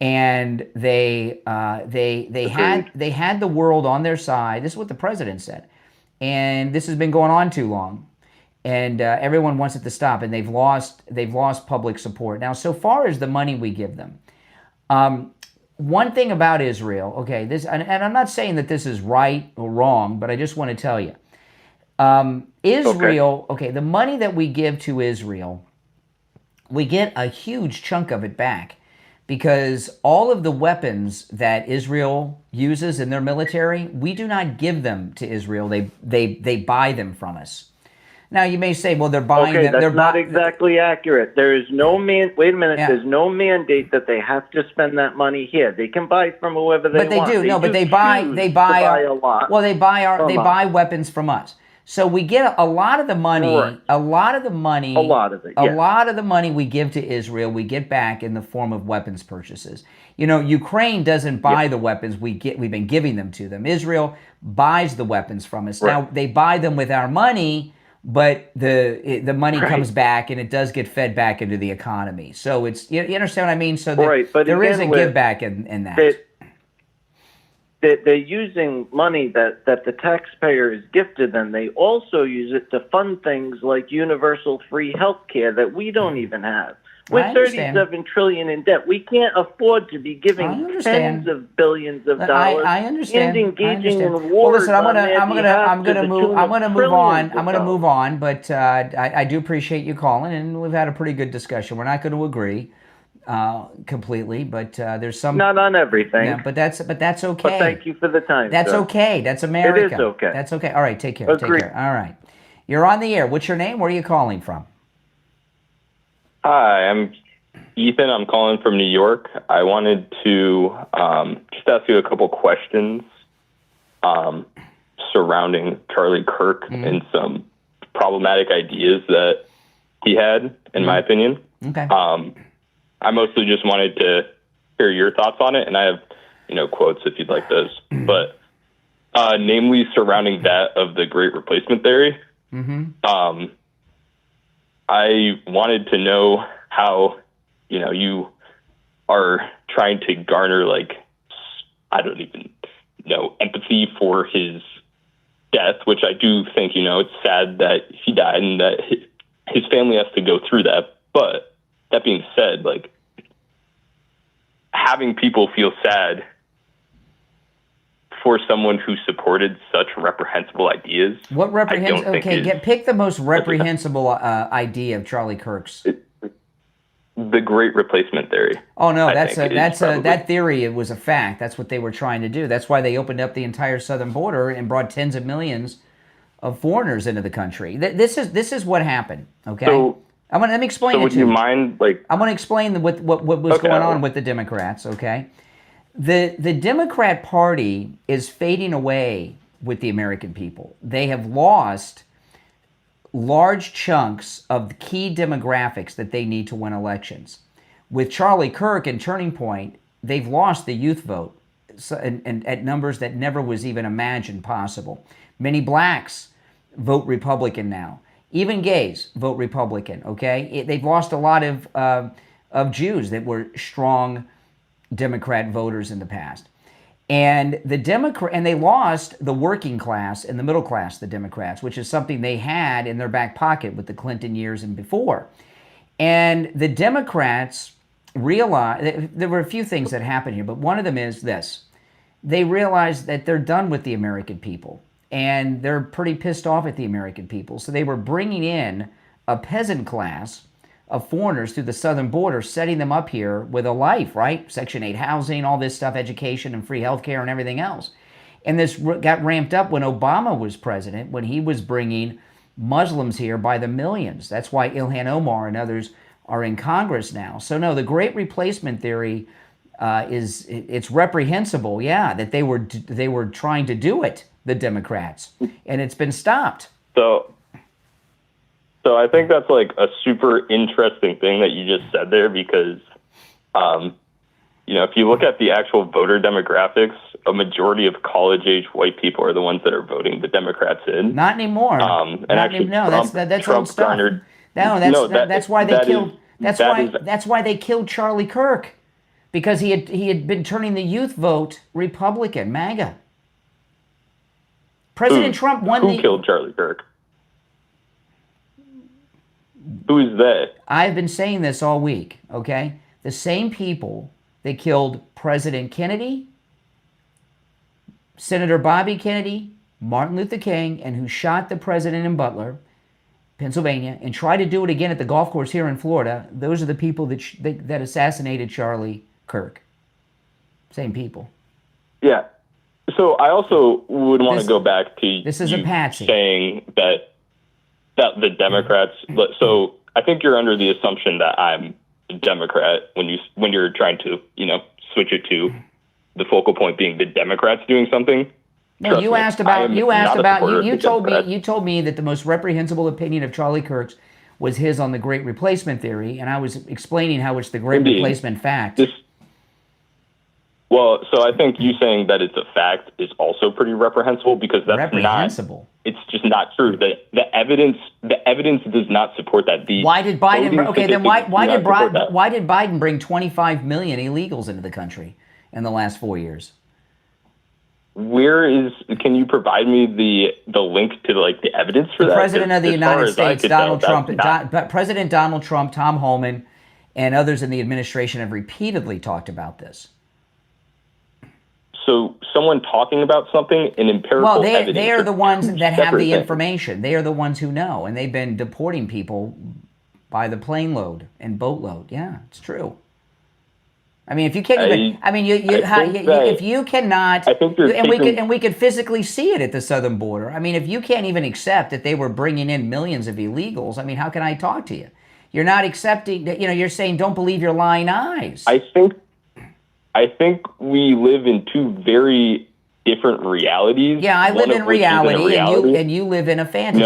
Speaker 1: And they had the world on their side. This is what the president said. And this has been going on too long. And everyone wants it to stop, and they've lost public support. Now, so far as the money we give them, one thing about Israel, okay, and I'm not saying that this is right or wrong, but I just want to tell you. Israel, the money that we give to Israel, we get a huge chunk of it back because all of the weapons that Israel uses in their military, we do not give them to Israel. They buy them from us. Now you may say, well, they're buying them.
Speaker 10: That's not exactly accurate. There is no wait a minute. Yeah. There's no mandate that they have to spend that money here. They can buy from whoever they want.
Speaker 1: But they do. But they buy
Speaker 10: a lot.
Speaker 1: Well, they buy weapons from us. So we get a lot of the money, a lot of the money we give to Israel, we get back in the form of weapons purchases. You know, Ukraine doesn't buy the weapons we've been giving them to them. Israel buys the weapons from us. Now they buy them with our money, but the money comes back and it does get fed back into the economy. So it's you understand what I mean? So there is a give back in that.
Speaker 10: they're using money that the taxpayers gifted them. They also use it to fund things like universal free health care that we don't even have. We're $37 trillion in debt. We can't afford to be giving tens of billions of dollars.
Speaker 1: I understand.
Speaker 10: And engaging in wars.
Speaker 1: Well, listen, I'm gonna move on. But I do appreciate you calling, and we've had a pretty good discussion. We're not going to agree completely, but there's some
Speaker 10: not on everything.
Speaker 1: Yeah, but that's okay.
Speaker 10: But thank you for the time.
Speaker 1: That's
Speaker 10: sir.
Speaker 1: okay. That's America.
Speaker 10: It is okay.
Speaker 1: That's okay. All right, take care.
Speaker 10: Agreed.
Speaker 1: Take care. All right, you're on the air. What's your name? Where are you calling from?
Speaker 11: Hi, I'm Ethan. I'm calling from New York. I wanted to just ask you a couple questions surrounding Charlie Kirk and some problematic ideas that he had, in my opinion.
Speaker 1: Okay.
Speaker 11: I mostly just wanted to hear your thoughts on it, and I have, quotes if you'd like those. But namely surrounding that of the Great Replacement Theory. I wanted to know how, you are trying to garner, I don't even know, empathy for his death, which I do think, it's sad that he died and that his family has to go through that. But that being said, having people feel sad for someone who supported such reprehensible ideas.
Speaker 1: What reprehensible? Okay, pick the most reprehensible idea of Charlie Kirk's.
Speaker 11: The Great Replacement Theory.
Speaker 1: Oh no, that theory. It was a fact. That's what they were trying to do. That's why they opened up the entire southern border and brought tens of millions of foreigners into the country. This is what happened. Okay.
Speaker 11: So,
Speaker 1: let me explain it to you.
Speaker 11: Would you mind,
Speaker 1: I'm going to explain what was going on with the Democrats. Okay. The Democrat Party is fading away with the American people. They have lost large chunks of the key demographics that they need to win elections. With Charlie Kirk and Turning Point, they've lost the youth vote and at numbers that never was even imagined possible. Many blacks vote Republican now. Even gays vote Republican, okay? They've lost a lot of Jews that were strong Democrat voters in the past. And they lost the working class and the middle class, the Democrats, which is something they had in their back pocket with the Clinton years and before. And the Democrats realized, there were a few things that happened here, but one of them is this. They realized that they're done with the American people, and they're pretty pissed off at the American people. So they were bringing in a peasant class of foreigners through the southern border, setting them up here with a life, right? Section 8 housing, all this stuff, education and free health care and everything else. And this got ramped up when Obama was president, when he was bringing Muslims here by the millions. That's why Ilhan Omar and others are in Congress now. So no, the Great Replacement Theory it's reprehensible, yeah, that they were trying to do it, the Democrats, and it's been stopped.
Speaker 11: So I think that's a super interesting thing that you just said there because, if you look at the actual voter demographics, a majority of college-age white people are the ones that are voting the Democrats in.
Speaker 1: Not anymore. That's old stuff. That's why they killed. That's why they killed Charlie Kirk, because he had been turning the youth vote Republican, MAGA. President Trump won.
Speaker 11: Who killed Charlie Kirk? Who is that?
Speaker 1: I've been saying this all week, okay? The same people that killed President Kennedy, Senator Bobby Kennedy, Martin Luther King, and who shot the president in Butler, Pennsylvania, and tried to do it again at the golf course here in Florida, those are the people that assassinated Charlie Kirk. Same people.
Speaker 11: Yeah. So I also would want to go back to
Speaker 1: this is a patsy
Speaker 11: saying that the Democrats. So I think you're under the assumption that I'm a Democrat when you're trying to switch it to the focal point being the Democrats doing something.
Speaker 1: No, you told me that the most reprehensible opinion of Charlie Kirk's was his on the Great Replacement Theory, and I was explaining how it's the Great Replacement fact.
Speaker 11: Well, so I think you saying that it's a fact is also pretty reprehensible because that's
Speaker 1: reprehensible.
Speaker 11: It's just not true. The evidence does not support that.
Speaker 1: Why did Biden? Okay, then why did Biden bring 25 million illegals into the country in the last 4 years?
Speaker 11: Can you provide me the link to like the evidence for
Speaker 1: the
Speaker 11: that?
Speaker 1: President of the United States, Donald Trump, President Donald Trump, Tom Homan, and others in the administration have repeatedly talked about this.
Speaker 11: So someone talking about something in empirical evidence.
Speaker 1: Well, they are the ones that have the information. They are the ones who know, and they've been deporting people by the plane load and boatload. Yeah, it's true. I mean, if you can't even, if you cannot, and we could physically see it at the southern border. I mean, if you can't even accept that they were bringing in millions of illegals, I mean, how can I talk to you? You're not accepting that. You're saying don't believe your lying eyes.
Speaker 11: I think we live in two very different realities.
Speaker 1: Yeah, I live in reality, and you live in a fantasy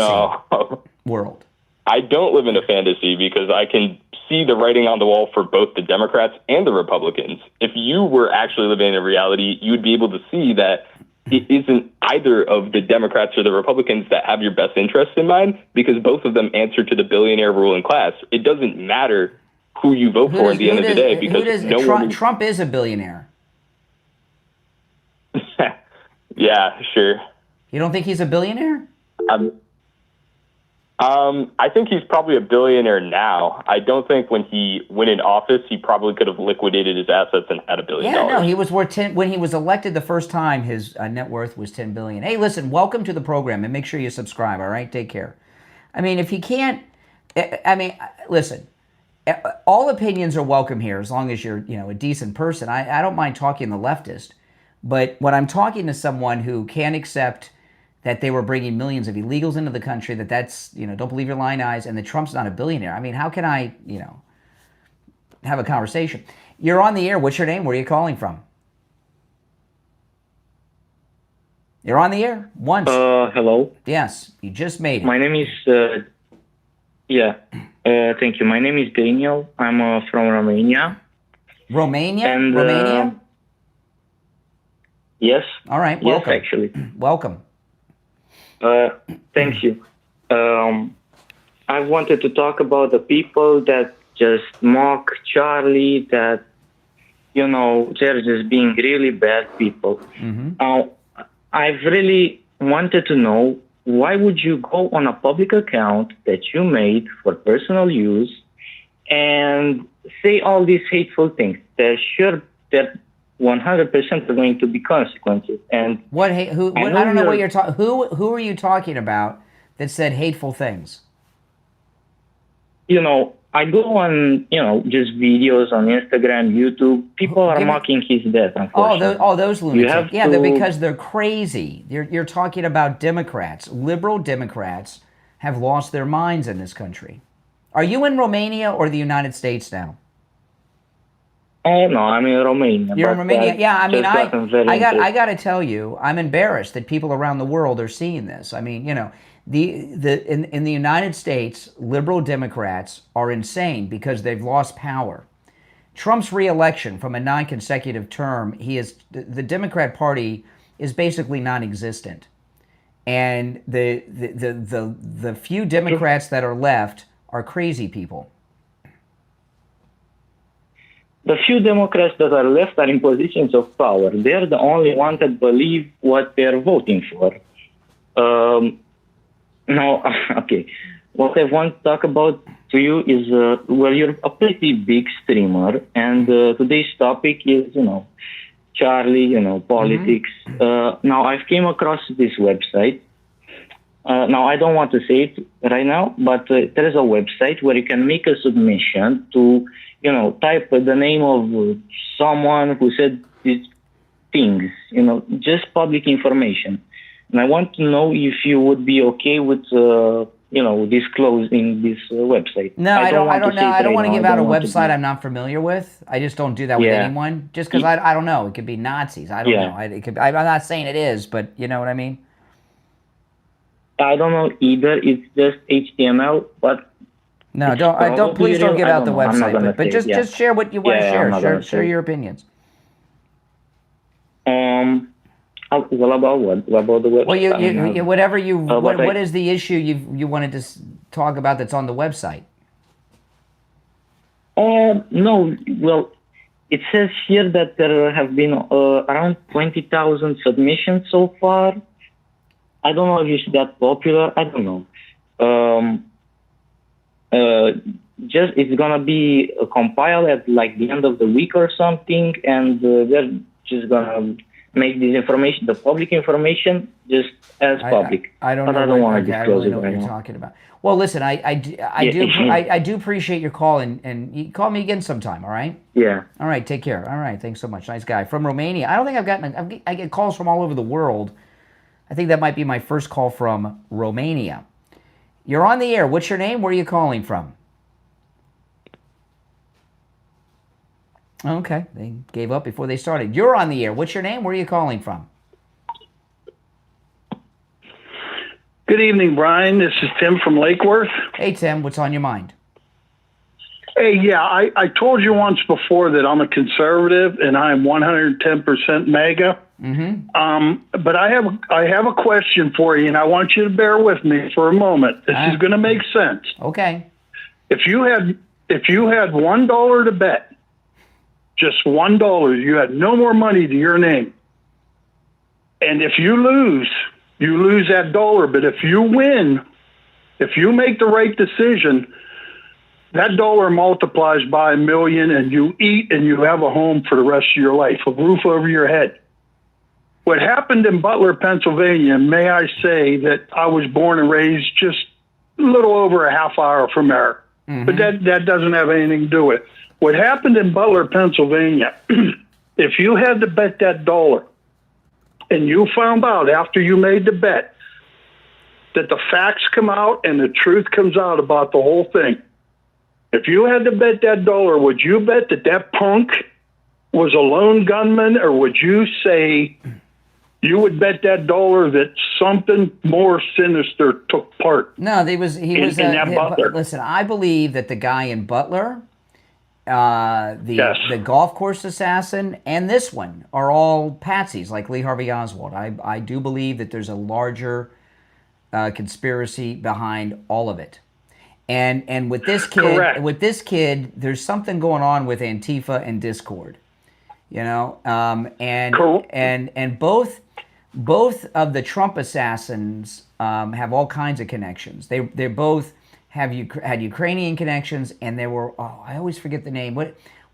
Speaker 1: world.
Speaker 11: I don't live in a fantasy because I can see the writing on the wall for both the Democrats and the Republicans. If you were actually living in a reality, you would be able to see that it isn't either of the Democrats or the Republicans that have your best interests in mind, because both of them answer to the billionaire ruling class. It doesn't matter who you vote for at the end of the day, because
Speaker 1: Trump is a billionaire.
Speaker 11: Yeah, sure.
Speaker 1: You don't think he's a billionaire?
Speaker 11: I think he's probably a billionaire now. I don't think when he went in office, he probably could have liquidated his assets and had $1 billion.
Speaker 1: Yeah, no, he was worth 10 when he was elected the first time. His net worth was $10 billion. Hey, listen, welcome to the program, and make sure you subscribe. All right, take care. I mean, if he can't, listen. All opinions are welcome here as long as you're, a decent person. I don't mind talking the leftist, but when I'm talking to someone who can't accept that they were bringing millions of illegals into the country, that's, don't believe your lying eyes, and that Trump's not a billionaire. I mean, how can I, have a conversation? You're on the air. What's your name? Where are you calling from? You're on the air once.
Speaker 12: Hello.
Speaker 1: Yes, you just made it.
Speaker 12: My name is, thank you. My name is Daniel. I'm from Romania.
Speaker 1: Romania?
Speaker 12: Yes.
Speaker 1: All right, welcome.
Speaker 12: Yes, actually.
Speaker 1: Welcome.
Speaker 12: Thank you. I wanted to talk about the people that just mock Charlie, that, they're just being really bad people.
Speaker 1: Mm-hmm.
Speaker 12: I've really wanted to know, why would you go on a public account that you made for personal use and say all these hateful things? There's sure that 100% are going to be consequences. And
Speaker 1: I don't know what you're talking. Who are you talking about that said hateful things?
Speaker 12: I go on, just videos on Instagram, YouTube. People are mocking his death, unfortunately.
Speaker 1: Those lunatics. Because they're crazy. You're talking about Democrats. Liberal Democrats have lost their minds in this country. Are you in Romania or the United States now?
Speaker 12: Oh, no, I'm in Romania.
Speaker 1: You're in Romania? Yeah, I mean, I got to tell you, I'm embarrassed that people around the world are seeing this. I mean, in the United States, liberal Democrats are insane because they've lost power. Trump's reelection from a non-consecutive term, the Democrat Party is basically non-existent. And the few Democrats that are left are crazy people.
Speaker 12: The few Democrats that are left are in positions of power. They're the only ones that believe what they're voting for. What I want to talk about to you is, you're a pretty big streamer, and today's topic is, Charlie, politics.
Speaker 1: Mm-hmm.
Speaker 12: Now, I've came across this website. Now, I don't want to say it right now, but there is a website where you can make a submission to, type the name of someone who said these things, just public information. And I want to know if you would be okay with, disclosing this website.
Speaker 1: No, I don't know. I don't want to give out a website I'm not familiar with. I just don't do that with anyone. Just because I don't know. It could be Nazis. I don't know. It could. I'm not saying it is, but you know what I mean?
Speaker 12: I don't know either. It's just HTML, but
Speaker 1: no, please don't give out the website. But just share what you want to share. Share your opinions.
Speaker 12: Well, about what? About the website?
Speaker 1: Well, what is the issue you wanted to talk about that's on the website?
Speaker 12: No. Well, it says here that there have been around 20,000 submissions so far. I don't know if it's that popular. I don't know. Just it's gonna be compiled at like the end of the week or something, and they're just gonna make this information, the public information, just as public.
Speaker 1: I don't know.
Speaker 12: I don't want to disclose
Speaker 1: really know what you're talking about. Well, listen, I do appreciate your call, and you call me again sometime. All right.
Speaker 12: Yeah.
Speaker 1: All right. Take care. All right. Thanks so much. Nice guy from Romania. I don't think I get calls from all over the world. I think that might be my first call from Romania. You're on the air. What's your name? Where are you calling from? Okay, they gave up before they started. You're on the air. What's your name? Where are you calling from?
Speaker 13: Good evening, Brian. This is Tim from Lake Worth.
Speaker 1: Hey, Tim. What's on your mind?
Speaker 13: Hey, yeah, I told you once before that I'm a conservative and I'm 110% MAGA.
Speaker 1: Mm-hmm.
Speaker 13: But I have a question for you, and I want you to bear with me for a moment. This is going to make sense.
Speaker 1: Okay.
Speaker 13: If you had $1 to bet, just $1, you had no more money to your name, and if you lose that dollar. But if you win, if you make the right decision, that dollar multiplies by 1,000,000, and you eat and you have a home for the rest of your life, a roof over your head. What happened in Butler, Pennsylvania, may I say that I was born and raised just a little over a half hour from there. Mm-hmm. But that doesn't have anything to do with it. What happened in Butler, Pennsylvania, if you had to bet that dollar and you found out after you made the bet that the facts come out and the truth comes out about the whole thing, if you had to bet that dollar, would you bet that punk was a lone gunman, or would you say you would bet that dollar that something more sinister took part?
Speaker 1: No, he was
Speaker 13: Butler.
Speaker 1: Listen, I believe that the guy in Butler, the golf course assassin, and this one are all patsies, like Lee Harvey Oswald. I do believe that there's a larger conspiracy behind all of it. And with this kid, there's something going on with Antifa and Discord, you know, and both of the Trump assassins have all kinds of connections. They both had Ukrainian connections, and they were I always forget the name.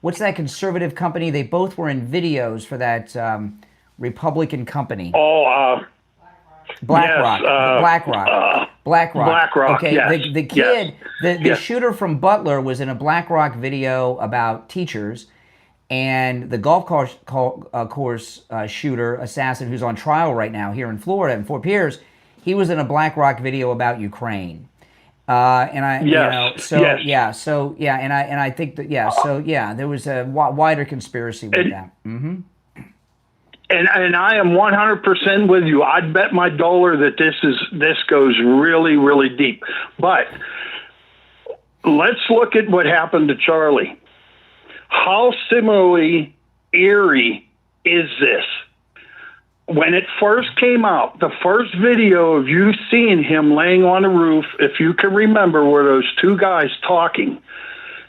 Speaker 1: What's that conservative company? They both were in videos for that Republican company. BlackRock. Okay,
Speaker 13: yes.
Speaker 1: The kid,
Speaker 13: yes.
Speaker 1: the shooter from Butler was in a BlackRock video about teachers, and the golf course shooter, assassin who's on trial right now here in Florida in Fort Pierce, he was in a BlackRock video about Ukraine. And I think that there was a wider conspiracy with that. Mm-hmm.
Speaker 13: And I am 100% with you. I'd bet my dollar that this goes really, really deep. But let's look at what happened to Charlie. How similarly eerie is this? When it first came out, the first video of you seeing him laying on the roof, if you can remember, were those two guys talking.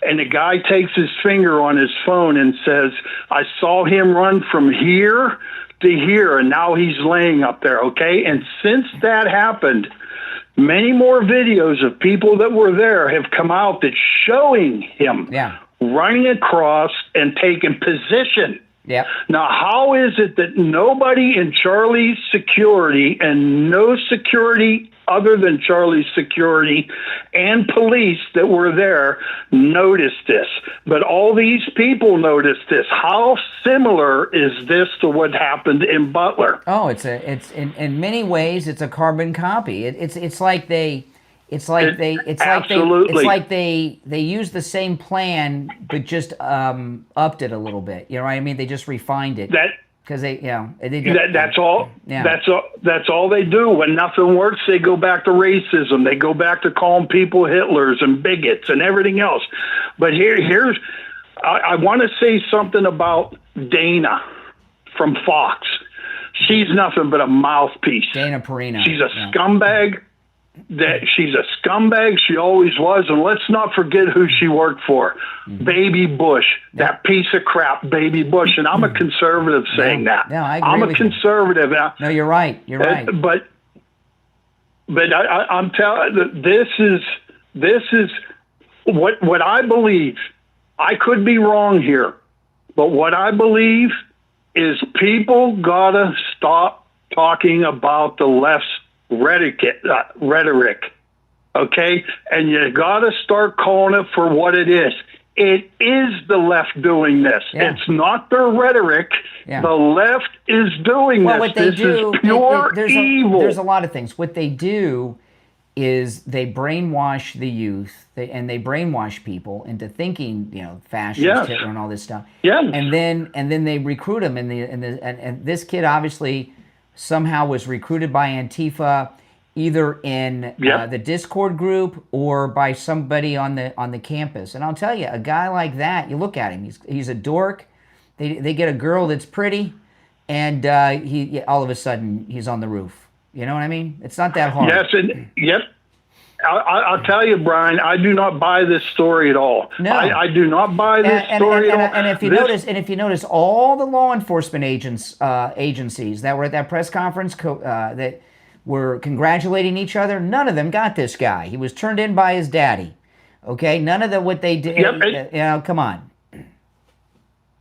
Speaker 13: And the guy takes his finger on his phone and says, I saw him run from here to here, and now he's laying up there, okay? And since that happened, many more videos of people that were there have come out that's showing him running across and taking position.
Speaker 1: Yeah.
Speaker 13: Now, how is it that nobody in Charlie's security, and no security other than Charlie's security and police that were there, noticed this? But all these people noticed this. How similar is this to what happened in Butler?
Speaker 1: Oh, it's in many ways it's a carbon copy. It's like they used the same plan, but just upped it a little bit. You know what I mean? They just refined it. Because that's all. Yeah. That's all they do. When nothing works, they go back to racism. They go back to calling people Hitlers and bigots and everything else. But I want to say something about Dana from Fox. She's nothing but a mouthpiece. Dana Perino.
Speaker 13: She's a scumbag. that she's a scumbag. She always was. And let's not forget who she worked for. Baby Bush, that piece of crap, Baby Bush. And I'm a conservative saying that.
Speaker 1: No, I agree
Speaker 13: I'm a
Speaker 1: with you.
Speaker 13: conservative.
Speaker 1: No, you're right. You're right.
Speaker 13: But I'm telling, this is what I believe. I could be wrong here, but what I believe is people gotta stop talking about the left's rhetoric, okay? And you gotta start calling it for what it is. It is the left doing this. Yeah. It's not their rhetoric. Yeah. The left is doing this.
Speaker 1: What they do,
Speaker 13: is pure evil.
Speaker 1: There's a lot of things. What they do is they brainwash the youth, and they brainwash people into thinking, fascist, Hitler, and all this stuff.
Speaker 13: Yeah.
Speaker 1: And then they recruit them, and this kid obviously somehow was recruited by Antifa, either in the Discord group or by somebody on the campus. And I'll tell you, a guy like that, you look at him, he's a dork. They get a girl that's pretty, and he all of a sudden he's on the roof. You know what I mean? It's not that hard.
Speaker 13: Yes, and yep. I'll tell you, Brian, I do not buy this story at all.
Speaker 1: No.
Speaker 13: I do not buy this story at all.
Speaker 1: And if you notice, all the law enforcement agencies that were at that press conference that were congratulating each other, none of them got this guy. He was turned in by his daddy. Okay, none of what they did. Yep, come on.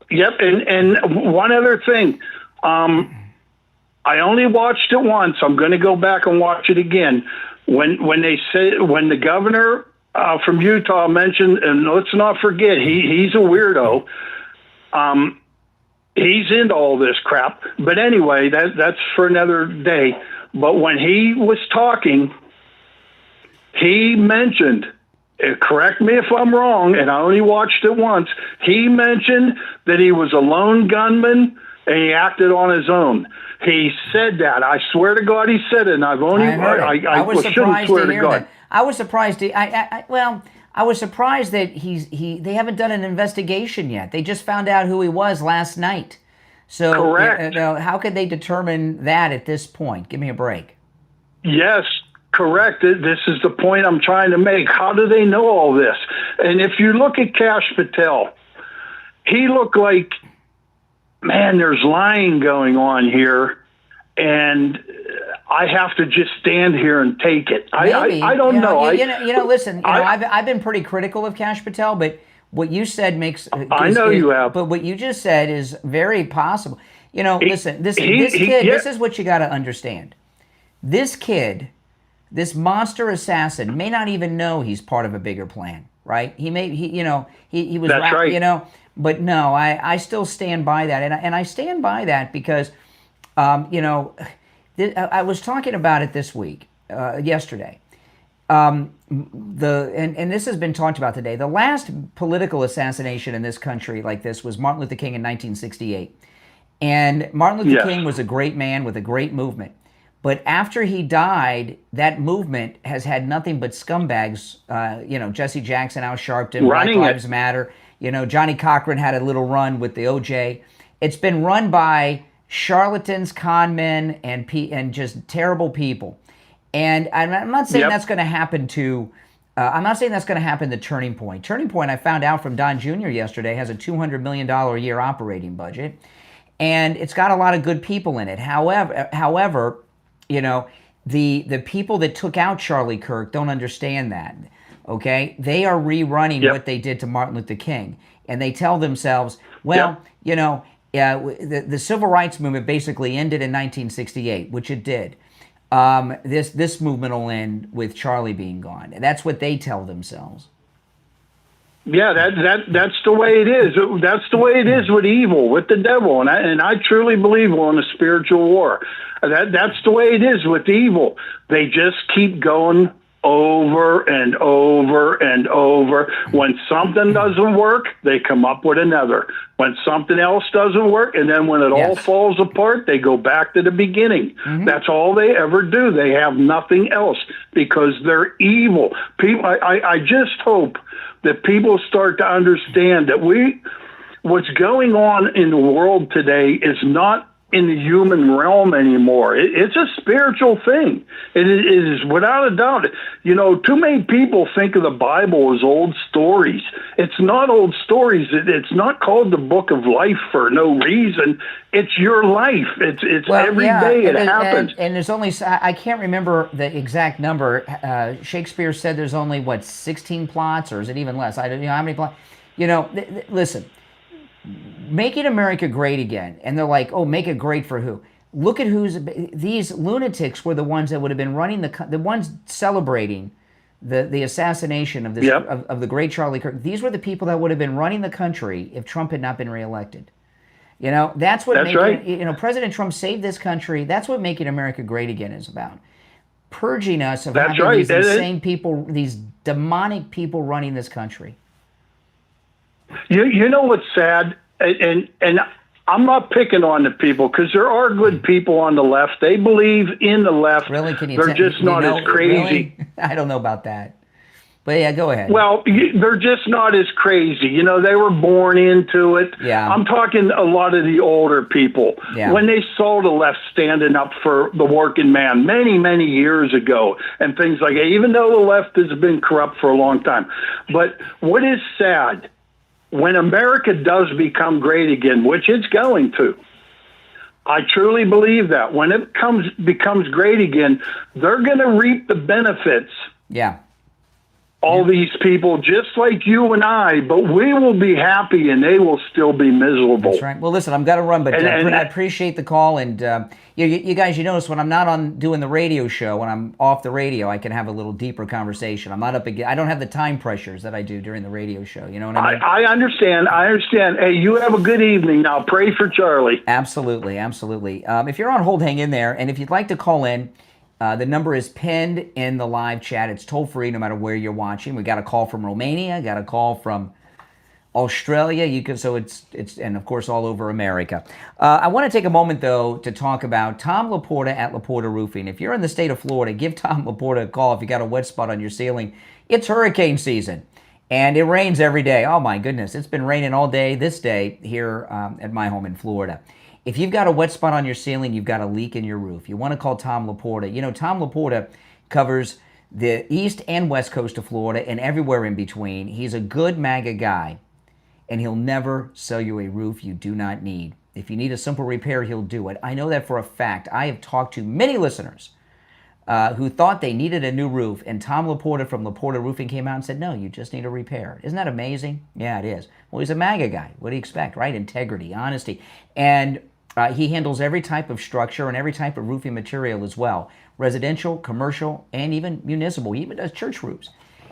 Speaker 13: Yep, and one other thing. I only watched it once. I'm going to go back and watch it again. When the governor from Utah mentioned, and let's not forget, he's a weirdo. He's into all this crap. But anyway, that's for another day. But when he was talking, he mentioned, correct me if I'm wrong, and I only watched it once, he mentioned that he was a lone gunman and he acted on his own. He said that. I swear to God, he said it. And I've only
Speaker 1: I was surprised to hear that. I was surprised. I was surprised that they haven't done an investigation yet. They just found out who he was last night. So
Speaker 13: correct.
Speaker 1: How could they determine that at this point? Give me a break.
Speaker 13: Yes, correct. This is the point I'm trying to make. How do they know all this? And if you look at Kash Patel, he looked like, man, there's lying going on here, and I have to just stand here and take it. I don't know.
Speaker 1: Listen, I've been pretty critical of Kash Patel, but what you said
Speaker 13: I know you have.
Speaker 1: But what you just said is very possible. Listen, this kid, this is what you got to understand. This kid, this monster assassin, may not even know he's part of a bigger plan, right? He was
Speaker 13: That's right.
Speaker 1: But no, I still stand by that, and I stand by that because, I was talking about it this week, yesterday. And this has been talked about today. The last political assassination in this country like this was Martin Luther King in 1968, and Martin Luther King was a great man with a great movement. But after he died, that movement has had nothing but scumbags. Jesse Jackson, Al Sharpton, Black Lives Matter. Johnny Cochran had a little run with the OJ. It's been run by charlatans, con men, and just terrible people. And I'm not saying that's going to happen to. I'm not saying that's going to happen to Turning Point. Turning Point, I found out from Don Jr. yesterday, has a $200 million a year operating budget, and it's got a lot of good people in it. However, the people that took out Charlie Kirk don't understand that. Okay, they are rerunning what they did to Martin Luther King, and they tell themselves, well, the civil rights movement basically ended in 1968, which it did. This movement will end with Charlie being gone. That's what they tell themselves.
Speaker 13: Yeah, that's the way it is. That's the way it is with evil, with the devil, and I truly believe we're in a spiritual war. That's the way it is with evil. They just keep going over and over and over. When something doesn't work, they come up with another. When something else doesn't work, and then when it all falls apart, they go back to the beginning. Mm-hmm. That's all they ever do. They have nothing else because they're evil. People, I just hope that people start to understand that what's going on in the world today is not in the human realm anymore. It's a spiritual thing. It is without a doubt. You know, too many people think of the Bible as old stories. It's not old stories. It's not called the book of life for no reason. It's your life. It's every day it happens.
Speaker 1: And there's only, I can't remember the exact number. Shakespeare said there's only, 16 plots, or is it even less? I don't know how many plots. You know, listen. Making America great again, and they're like, oh, make it great for who? Look at these lunatics were the ones that would have been running the ones celebrating the assassination of this of the great Charlie Kirk. These were the people that would have been running the country if Trump had not been reelected. You know, that's right. You know, President Trump saved this country. That's what making America great again is about. Purging us of having these insane people, these demonic people running this country.
Speaker 13: You know what's sad, and I'm not picking on the people, because there are good people on the left. They believe in the left.
Speaker 1: Really?
Speaker 13: They're just not as crazy.
Speaker 1: Really? I don't know about that. But yeah, go ahead.
Speaker 13: Well, they're just not as crazy. You know, they were born into it.
Speaker 1: Yeah.
Speaker 13: I'm talking a lot of the older people.
Speaker 1: Yeah.
Speaker 13: When they saw the left standing up for the working man many, many years ago and things like that, even though the left has been corrupt for a long time. But what is sad, when America does become great again, which it's going to, I truly believe that when it becomes great again, they're going to reap the benefits.
Speaker 1: Yeah.
Speaker 13: All these people, just like you and I, but we will be happy and they will still be miserable.
Speaker 1: That's right. Well, listen, I've got to run, but I appreciate the call. And you guys, you notice when I'm not on doing the radio show, when I'm off the radio, I can have a little deeper conversation. I'm not up against, I don't have the time pressures that I do during the radio show. You know what I mean?
Speaker 13: I understand. Hey, you have a good evening now. Pray for Charlie.
Speaker 1: Absolutely, absolutely. If you're on hold, hang in there. And if you'd like to call in, the number is pinned in the live chat. It's toll free no matter where you're watching. We got a call from Romania, got a call from Australia. It's and of course all over America. I want to take a moment though to talk about Tom Laporta at Laporta Roofing. If you're in the state of Florida, give Tom Laporta a call if you got a wet spot on your ceiling. It's hurricane season and it rains every day. Oh my goodness, it's been raining all day this day here at my home in Florida. If you've got a wet spot on your ceiling, you've got a leak in your roof, you want to call Tom Laporta. You know, Tom Laporta covers the east and west coast of Florida and everywhere in between. He's a good MAGA guy, and he'll never sell you a roof you do not need. If you need a simple repair, he'll do it. I know that for a fact. I have talked to many listeners who thought they needed a new roof, and Tom Laporta from Laporta Roofing came out and said, no, you just need a repair. Isn't that amazing? Yeah, it is. Well, he's a MAGA guy. What do you expect, right? Integrity, honesty. And he handles every type of structure and every type of roofing material as well. Residential, commercial, and even municipal. He even does church roofs.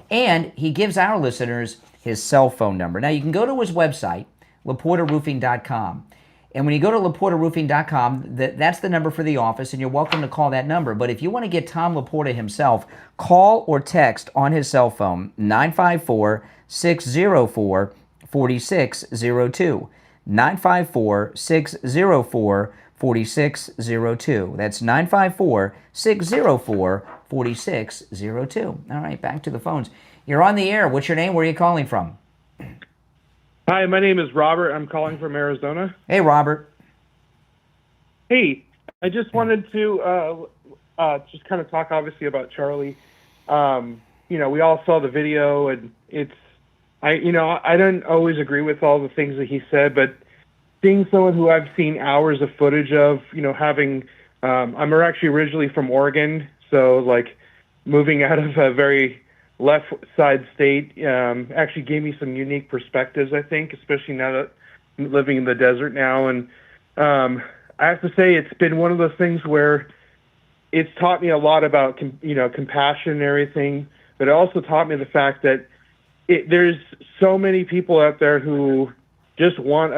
Speaker 1: And he gives our listeners his cell phone number. Now, you can go to his website, LaportaRoofing.com. And when you go to LaportaRoofing.com, that's the number for the office, and you're welcome to call that number. But if you want to get Tom Laporta himself, call or text on his cell phone, 954-604-4602. 954-604-4602. That's 954-604-4602. All right, back to the phones. You're on the air. What's your name? Where are you calling from?
Speaker 14: Hi, my name is Robert. I'm calling from Arizona.
Speaker 1: Hey, Robert.
Speaker 14: Hey, I just wanted to just kind of talk, obviously, about Charlie. You know, we all saw the video, and I don't always agree with all the things that he said, but seeing someone who I've seen hours of footage of, you know, having, I'm actually originally from Oregon, so like moving out of a very left side state actually gave me some unique perspectives, I think, especially now that I'm living in the desert now. And I have to say, it's been one of those things where it's taught me a lot about, compassion and everything, but it also taught me the fact that there's so many people out there who just want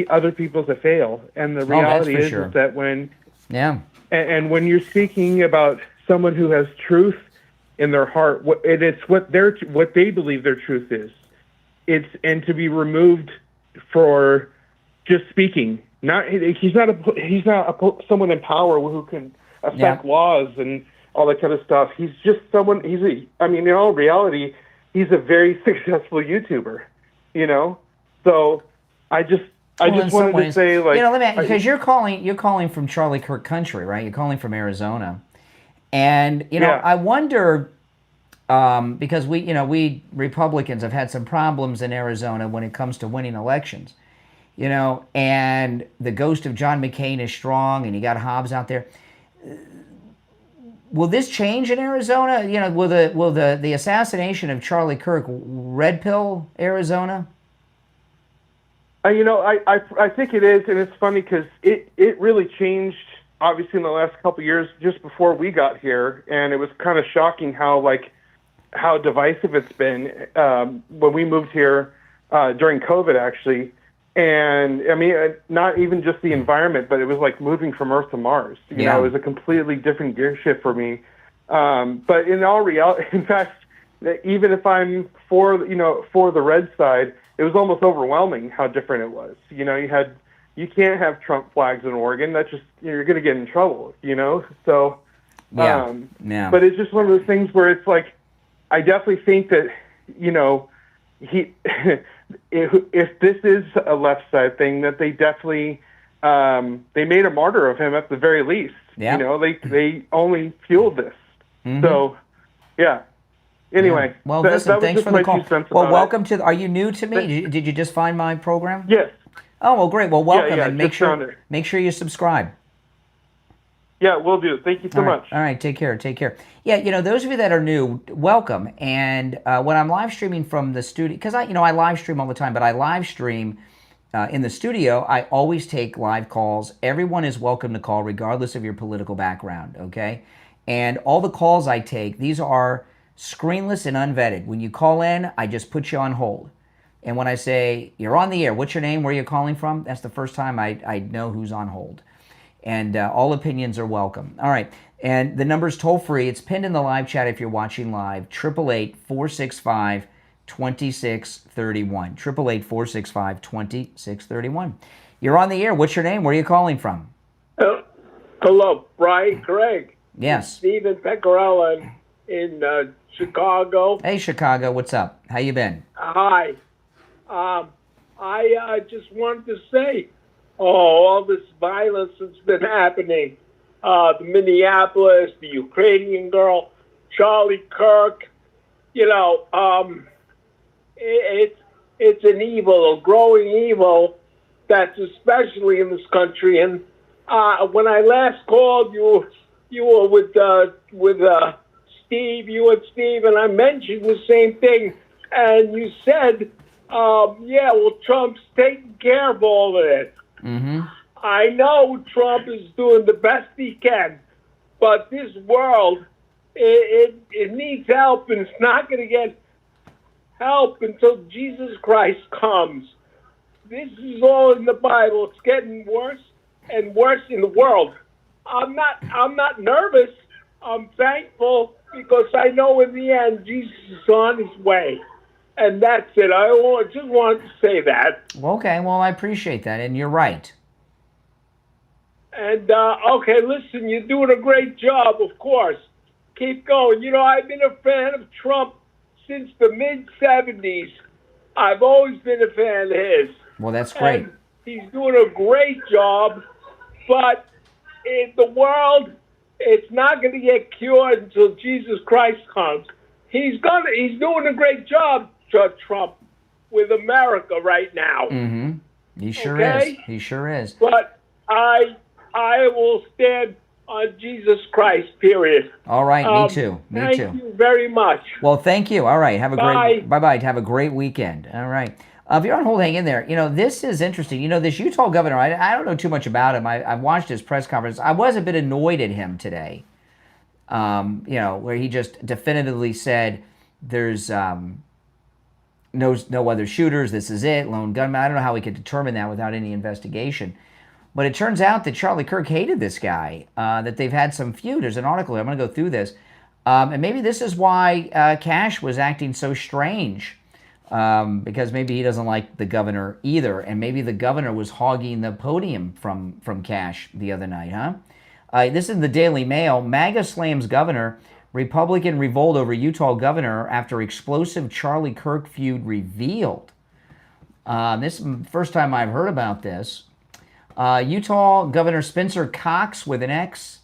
Speaker 14: other people to fail, and the reality is that when and when you're speaking about someone who has truth in their heart, it's what they believe their truth is. And to be removed for just speaking. He's not someone in power who can affect laws and all that kind of stuff. He's just someone. In all reality, he's a very successful YouTuber, you know? So I just I just wanted to say, like,
Speaker 1: let me, because you're calling from Charlie Kirk country, right? You're calling from Arizona, and I wonder because we Republicans have had some problems in Arizona when it comes to winning elections, and the ghost of John McCain is strong, and you got Hobbs out there. Will this change in Arizona? Will the assassination of Charlie Kirk red pill Arizona?
Speaker 14: I think it is, and it's funny because it really changed, obviously, in the last couple of years, just before we got here, and it was kind of shocking how divisive it's been when we moved here during COVID, actually. And, I mean, not even just the environment, but it was like moving from Earth to Mars. You know, it was a completely different gear shift for me. But in all reality, in fact, even if I'm for the red side, it was almost overwhelming how different it was. You can't have Trump flags in Oregon. That's just, you're going to get in trouble, So, but it's just one of those things where it's like, I definitely think that, if this is a left side thing, that they definitely they made a martyr of him at the very least. They only fueled this. So, yeah. Anyway,
Speaker 1: well, listen, thanks for the call. Well, welcome to. Are you new to me? Did you just find my program?
Speaker 14: Yes.
Speaker 1: Oh, well, great. Well, welcome, and make sure you subscribe.
Speaker 14: Yeah, we'll do. Thank you so much.
Speaker 1: All right, take care. Take care. Yeah, those of you that are new, welcome. And when I'm live streaming from the studio, because I live stream all the time, but I live stream in the studio. I always take live calls. Everyone is welcome to call, regardless of your political background. Okay, and all the calls I take, these are screenless and unvetted. When you call in, I just put you on hold. And when I say you're on the air, what's your name? Where are you calling from? That's the first time I know who's on hold. And all opinions are welcome. All right. And the number's toll free. It's pinned in the live chat if you're watching live. 888-465-2631. 888-465-2631. You're on the air. What's your name? Where are you calling from?
Speaker 15: Hello, Brian Craig.
Speaker 1: Yes.
Speaker 15: Stephen Pecorella in Chicago.
Speaker 1: Hey, Chicago. What's up? How you been?
Speaker 15: Hi. I just wanted to say, all this violence that's been happening, the Minneapolis, the Ukrainian girl, Charlie Kirk, it's an evil, a growing evil that's especially in this country. And when I last called, you were with Steve, and I mentioned the same thing, and you said, Trump's taking care of all of it.
Speaker 1: Mm-hmm.
Speaker 15: I know Trump is doing the best he can, but this world, it needs help, and it's not going to get help until Jesus Christ comes. This is all in the Bible. It's getting worse and worse in the world. I'm not nervous. I'm thankful because I know in the end Jesus is on his way. And that's it. I just wanted to say that.
Speaker 1: Okay, well, I appreciate that, and you're right.
Speaker 15: And, okay, listen, you're doing a great job, of course. Keep going. I've been a fan of Trump since the mid-'70s. I've always been a fan of his.
Speaker 1: Well, that's great.
Speaker 15: And he's doing a great job, but in the world, it's not going to get cured until Jesus Christ comes. He's doing a great job, Trump, with America right now.
Speaker 1: Mm-hmm. He sure is. He sure is.
Speaker 15: But I will stand on Jesus Christ, period.
Speaker 1: All right, me too. Me too.
Speaker 15: Thank you very much.
Speaker 1: Well, thank you. All right, have a
Speaker 15: Bye.
Speaker 1: great bye-bye. Have a great weekend. All right. If you're on hold, hang in there. This is interesting. This Utah governor, I don't know too much about him. I watched his press conference. I was a bit annoyed at him today, where he just definitively said there's no other shooters. This is it, lone gunman. I don't know how we could determine that without any investigation. But it turns out that Charlie Kirk hated this guy, that they've had some feud. There's an article here. I'm going to go through this. And maybe this is why Cash was acting so strange, because maybe he doesn't like the governor either. And maybe the governor was hogging the podium from Cash the other night, huh? This is the Daily Mail. MAGA slams governor. Republican revolt over Utah governor after explosive Charlie Kirk feud revealed. This is the first time I've heard about this. Utah Governor Spencer Cox, with an X,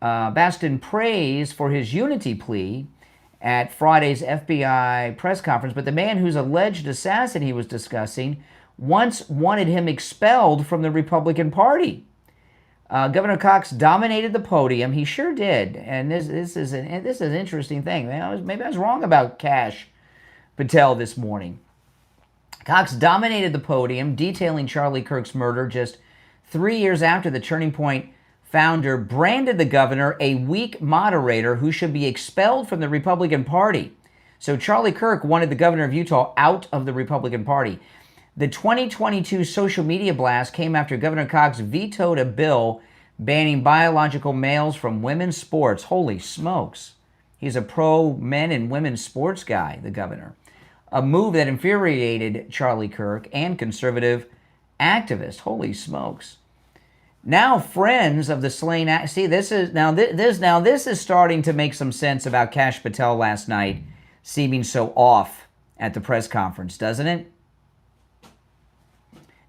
Speaker 1: basked in praise for his unity plea at Friday's FBI press conference, but the man whose alleged assassin he was discussing once wanted him expelled from the Republican Party. Governor Cox dominated the podium. He sure did, and this is an interesting thing. Maybe I was wrong about Kash Patel this morning. Cox dominated the podium, detailing Charlie Kirk's murder just 3 years after the Turning Point founder branded the governor a weak moderator who should be expelled from the Republican Party. So Charlie Kirk wanted the governor of Utah out of the Republican Party. The 2022 social media blast came after Governor Cox vetoed a bill banning biological males from women's sports. Holy smokes. He's a pro-men and women's sports guy, the governor. A move that infuriated Charlie Kirk and conservative activists. Holy smokes. Now friends of the slain... See, this is starting to make some sense about Kash Patel last night seeming so off at the press conference, doesn't it?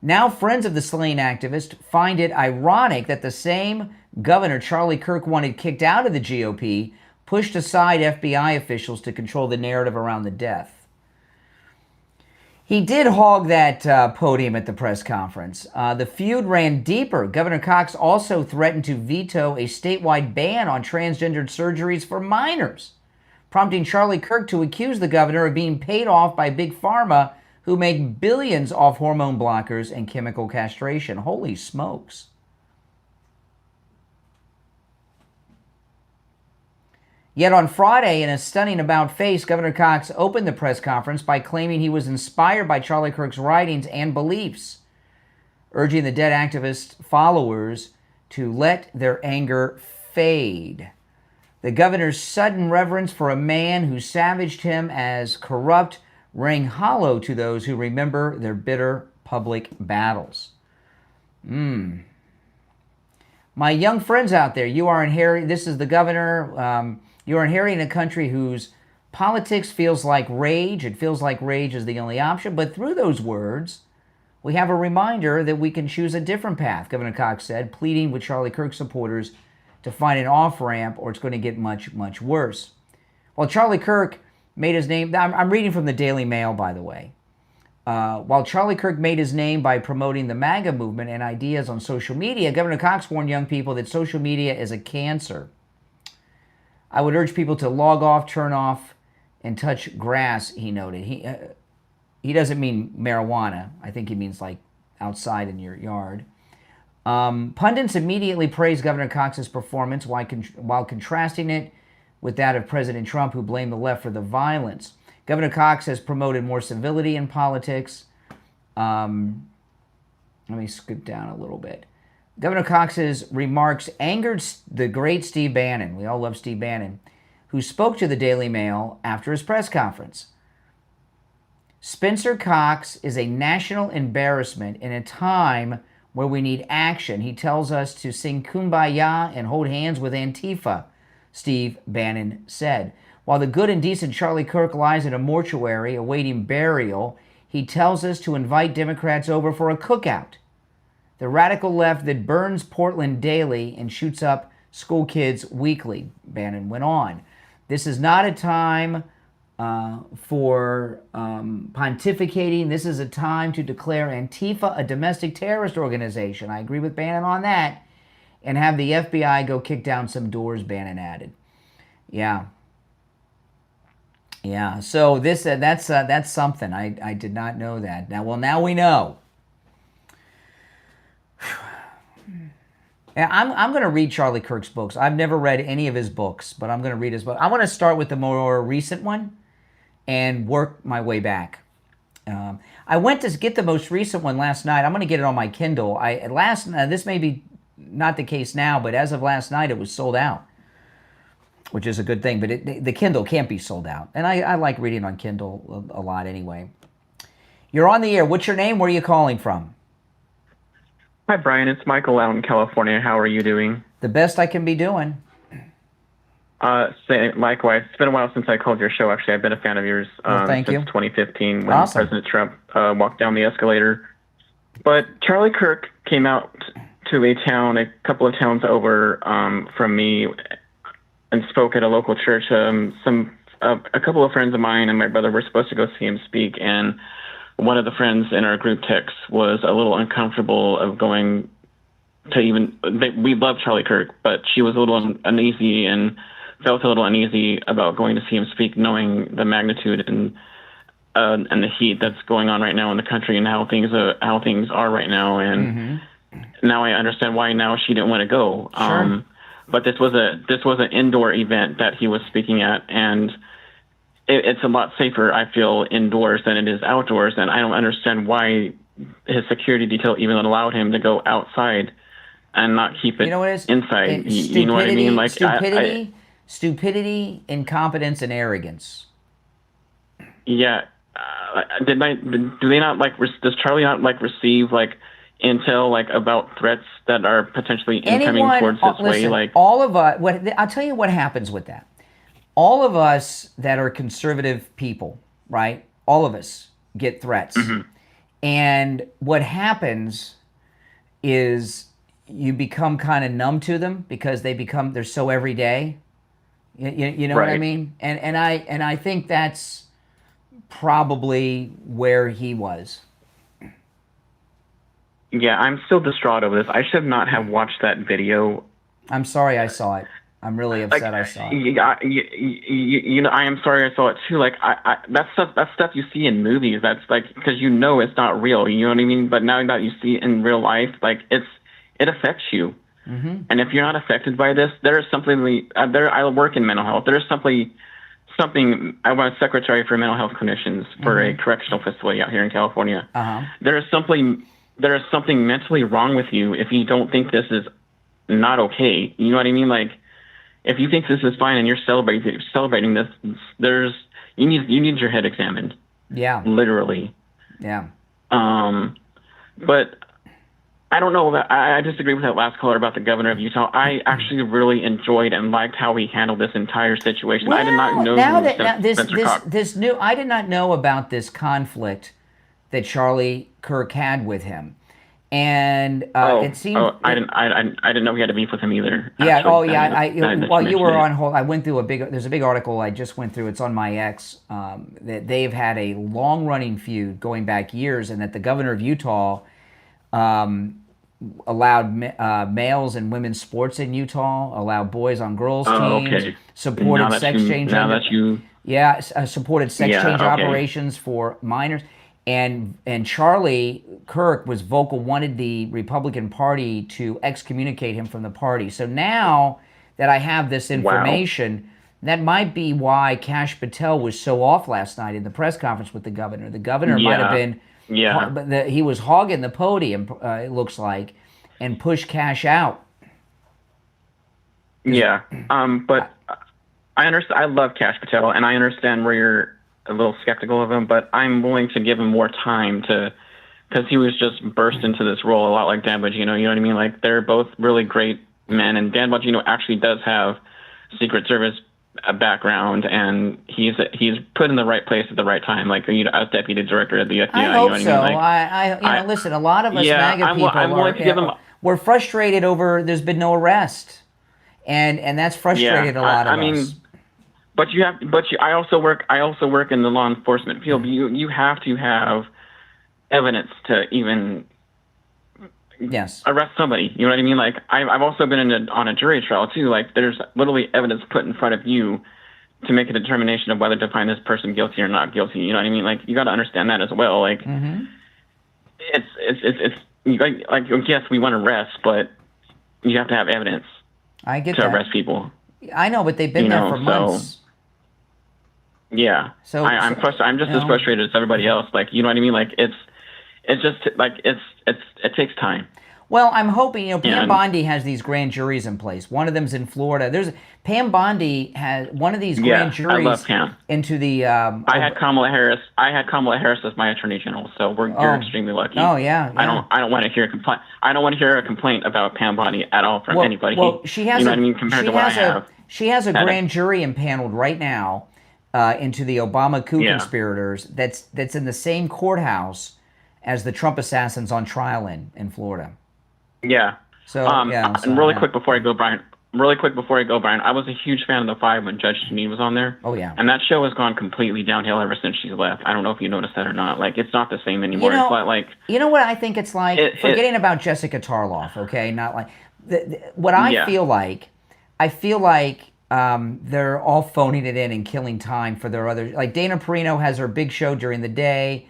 Speaker 1: Now, friends of the slain activist find it ironic that the same governor Charlie Kirk wanted kicked out of the GOP pushed aside FBI officials to control the narrative around the death. He did hog that podium at the press conference. The feud ran deeper. Governor Cox also threatened to veto a statewide ban on transgendered surgeries for minors, prompting Charlie Kirk to accuse the governor of being paid off by Big Pharma, who make billions off hormone blockers and chemical castration. Holy smokes. Yet on Friday, in a stunning about-face, Governor Cox opened the press conference by claiming he was inspired by Charlie Kirk's writings and beliefs, urging the dead activist followers to let their anger fade. The governor's sudden reverence for a man who savaged him as corrupt rang hollow to those who remember their bitter public battles. My young friends out there, you are inheriting, this is the governor, you are inheriting a country whose politics feels like rage. It feels like rage is the only option. But through those words, we have a reminder that we can choose a different path, Governor Cox said, pleading with Charlie Kirk supporters to find an off-ramp or it's going to get much, much worse. While Charlie Kirk made his name, I'm reading from the Daily Mail, by the way. While Charlie Kirk made his name by promoting the MAGA movement and ideas on social media, Governor Cox warned young people that social media is a cancer. I would urge people to log off, turn off, and touch grass, he noted. He doesn't mean marijuana. I think he means like outside in your yard. Pundits immediately praised Governor Cox's performance while contrasting it with that of President Trump, who blamed the left for the violence. Governor Cox has promoted more civility in politics. Let me skip down a little bit. Governor Cox's remarks angered the great Steve Bannon. We all love Steve Bannon, who spoke to the Daily Mail after his press conference. Spencer Cox is a national embarrassment in a time where we need action. He tells us to sing Kumbaya and hold hands with Antifa, Steve Bannon said. While the good and decent Charlie Kirk lies in a mortuary awaiting burial, he tells us to invite Democrats over for a cookout. The radical left that burns Portland daily and shoots up school kids weekly, Bannon went on. This is not a time for pontificating. This is a time to declare Antifa a domestic terrorist organization. I agree with Bannon on that. And have the FBI go kick down some doors, Bannon added. Yeah. So that's something. I did not know that. Now we know. I'm going to read Charlie Kirk's books. I've never read any of his books, but I'm going to read his book. I want to start with the more recent one and work my way back. I went to get the most recent one last night. I'm going to get it on my Kindle. This may be not the case now, but as of last night, it was sold out, which is a good thing. But the Kindle can't be sold out. And I like reading on Kindle a lot anyway. You're on the air. What's your name? Where are you calling from?
Speaker 16: Hi, Brian. It's Michael out in California. How are you doing?
Speaker 1: The best I can be doing.
Speaker 17: Say likewise. It's been a while since I called your show. Actually, I've been a fan of yours
Speaker 1: thank
Speaker 17: since
Speaker 1: you.
Speaker 17: 2015 when
Speaker 1: Awesome.
Speaker 17: President Trump walked down the escalator. But Charlie Kirk came out to a couple of towns over from me, and spoke at a local church. A couple of friends of mine and my brother were supposed to go see him speak, and one of the friends in our group text was a little uncomfortable of going to we love Charlie Kirk, but she was a little uneasy and felt a little uneasy about going to see him speak, knowing the magnitude and the heat that's going on right now in the country and how things are right now. And now I understand why now she didn't want to go.
Speaker 1: Sure.
Speaker 17: But this was an indoor event that he was speaking at, and it's a lot safer, I feel, indoors than it is outdoors. And I don't understand why his security detail even allowed him to go outside and not keep it inside. You know what I mean? Like
Speaker 1: stupidity, incompetence, and arrogance.
Speaker 17: Yeah. Does Charlie not receive intel about threats that are potentially incoming towards his way?
Speaker 1: All of us. I'll tell you what happens with that. All of us that are conservative people, right? All of us get threats, and what happens is you become kind of numb to them because they're so everyday. You know what I mean? And I think that's probably where he was.
Speaker 17: Yeah, I'm still distraught over this. I should not have watched that video.
Speaker 1: I'm sorry I saw it. I'm really upset I saw it.
Speaker 17: I am sorry I saw it too. That's stuff you see in movies. That's because it's not real. You know what I mean? But now that you see it in real life, it affects you. And if you're not affected by this, there is something. I work in mental health. There is something. I was secretary for mental health clinicians for a correctional facility out here in California. There is something mentally wrong with you if you don't think this is not okay. You know what I mean? If you think this is fine and you're celebrating this, you need your head examined.
Speaker 1: Yeah.
Speaker 17: Literally.
Speaker 1: Yeah.
Speaker 17: But I don't know that I disagree with that last caller about the governor of Utah. I actually really enjoyed and liked how he handled this entire situation. I did not know
Speaker 1: I did not know about this conflict that Charlie Kirk had with him. And it seemed
Speaker 17: I didn't know he had a beef with him either.
Speaker 1: Yeah.
Speaker 17: Actually.
Speaker 1: While you were on hold, I went through there's a big article I just went through. It's on my X that they've had a long-running feud going back years, and that the governor of Utah allowed males and women's sports in Utah, allowed boys on girls teams, supported sex change. Supported sex change operations for minors. And Charlie Kirk was vocal, wanted the Republican Party to excommunicate him from the party. So now that I have this information, that might be why Kash Patel was so off last night in the press conference with the governor. The governor might have been, he was hogging the podium, it looks like, and pushed Kash out.
Speaker 17: Yeah, but I understand. I love Kash Patel, and I understand where you're a little skeptical of him, but I'm willing to give him more time because he was just burst into this role a lot like Dan Bongino. You know what I mean? They're both really great men, and Dan Bongino actually does have Secret Service background, and he's put in the right place at the right time, as deputy director at the FBI.
Speaker 1: I hope so. Listen, a lot of us MAGA people we're frustrated over there's been no arrest, and that's frustrated a lot of us.
Speaker 17: I also work in the law enforcement field. You have to have evidence to even arrest somebody. You know what I mean? I've also been on a jury trial too. There's literally evidence put in front of you to make a determination of whether to find this person guilty or not guilty. You know what I mean? You got to understand that as well. It's yes, we want to arrest, but you have to have evidence.
Speaker 1: I get
Speaker 17: to arrest people.
Speaker 1: I know, but they've been there for months.
Speaker 17: Yeah. I'm just as frustrated as everybody else. You know what I mean? It takes time.
Speaker 1: Well, I'm hoping, Pam Bondi has these grand juries in place. One of them's in Florida. Pam Bondi has one of these grand juries.
Speaker 17: I love Pam.
Speaker 1: Into the.
Speaker 17: I had Kamala Harris. as my attorney general, so you're extremely lucky.
Speaker 1: Oh yeah.
Speaker 17: I don't want to hear a complaint. I don't want to hear a complaint about Pam Bondi at all from anybody.
Speaker 1: Well, she has.
Speaker 17: You know what I mean? Compared to what I have.
Speaker 1: She has a grand jury impaneled right now into the Obama coup conspirators that's in the same courthouse as the Trump assassins on trial in Florida.
Speaker 17: Yeah.
Speaker 1: So,
Speaker 17: and really quick before I go, Brian, I was a huge fan of The Five when Judge Jeanine was on there.
Speaker 1: Oh, yeah.
Speaker 17: And that show has gone completely downhill ever since she's left. I don't know if you noticed that or not. Like, it's not the same anymore.
Speaker 1: You know,
Speaker 17: it's not like...
Speaker 1: You know what I think it's like? Forgetting about Jessica Tarloff, okay? Not like... What I feel like, they're all phoning it in and killing time for their other... Like, Dana Perino has her big show during the day.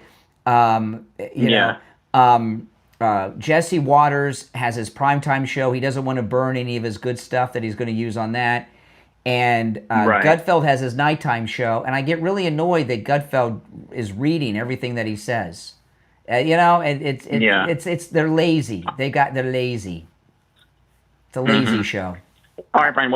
Speaker 1: Jesse Waters has his primetime show. He doesn't want to burn any of his good stuff that he's going to use on that. And Gutfeld has his nighttime show. And I get really annoyed that Gutfeld is reading everything that he says. They're lazy. They're lazy. It's a lazy show.
Speaker 17: All right, Brian.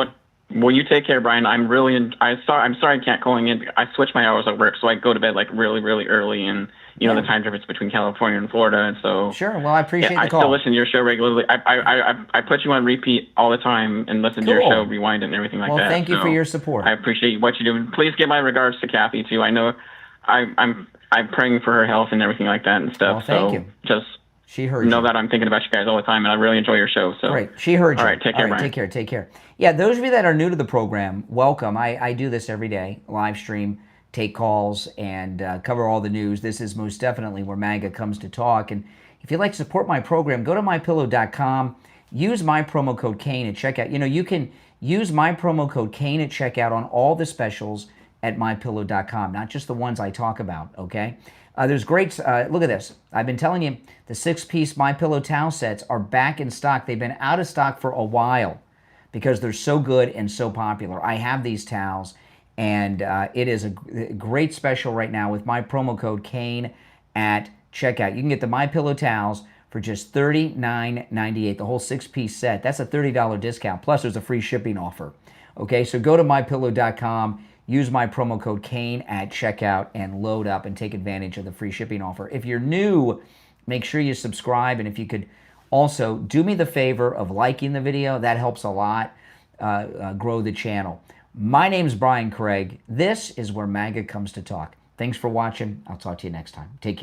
Speaker 17: Well, you take care, Brian. I'm sorry I can't call in. I switch my hours at work, so I go to bed like really, really early, and the time difference between California and Florida, and so
Speaker 1: sure. Well, I appreciate the call.
Speaker 17: I still listen to your show regularly. I put you on repeat all the time and listen to your show, rewind it, and everything like that.
Speaker 1: Well, thank you for your support.
Speaker 17: I appreciate what you do. Please give my regards to Kathy too. I know I'm praying for her health and everything like that and stuff.
Speaker 1: Well, thank you.
Speaker 17: Just
Speaker 1: she heard
Speaker 17: know that I'm thinking about you guys all the time, and I really enjoy your show. So
Speaker 1: great. She heard you.
Speaker 17: All right, take care, Brian.
Speaker 1: Take care. Yeah, those of you that are new to the program, welcome. I do this every day, live stream, take calls, and cover all the news. This is most definitely where MAGA comes to talk. And if you'd like to support my program, go to mypillow.com. Use my promo code Kane at checkout. You can use my promo code Kane at checkout on all the specials at mypillow.com, not just the ones I talk about, okay? There's great, look at this. I've been telling you, the 6-piece MyPillow towel sets are back in stock. They've been out of stock for a while because they're so good and so popular. I have these towels, and it is a great special right now with my promo code Kane at checkout. You can get the MyPillow towels for just $39.98, the whole 6-piece set. That's a $30 discount, plus there's a free shipping offer. Okay, so go to mypillow.com. Use my promo code Kane at checkout and load up and take advantage of the free shipping offer. If you're new, make sure you subscribe. And if you could also do me the favor of liking the video, that helps a lot grow the channel. My name's Brian Craig. This is where MAGA comes to talk. Thanks for watching. I'll talk to you next time. Take care.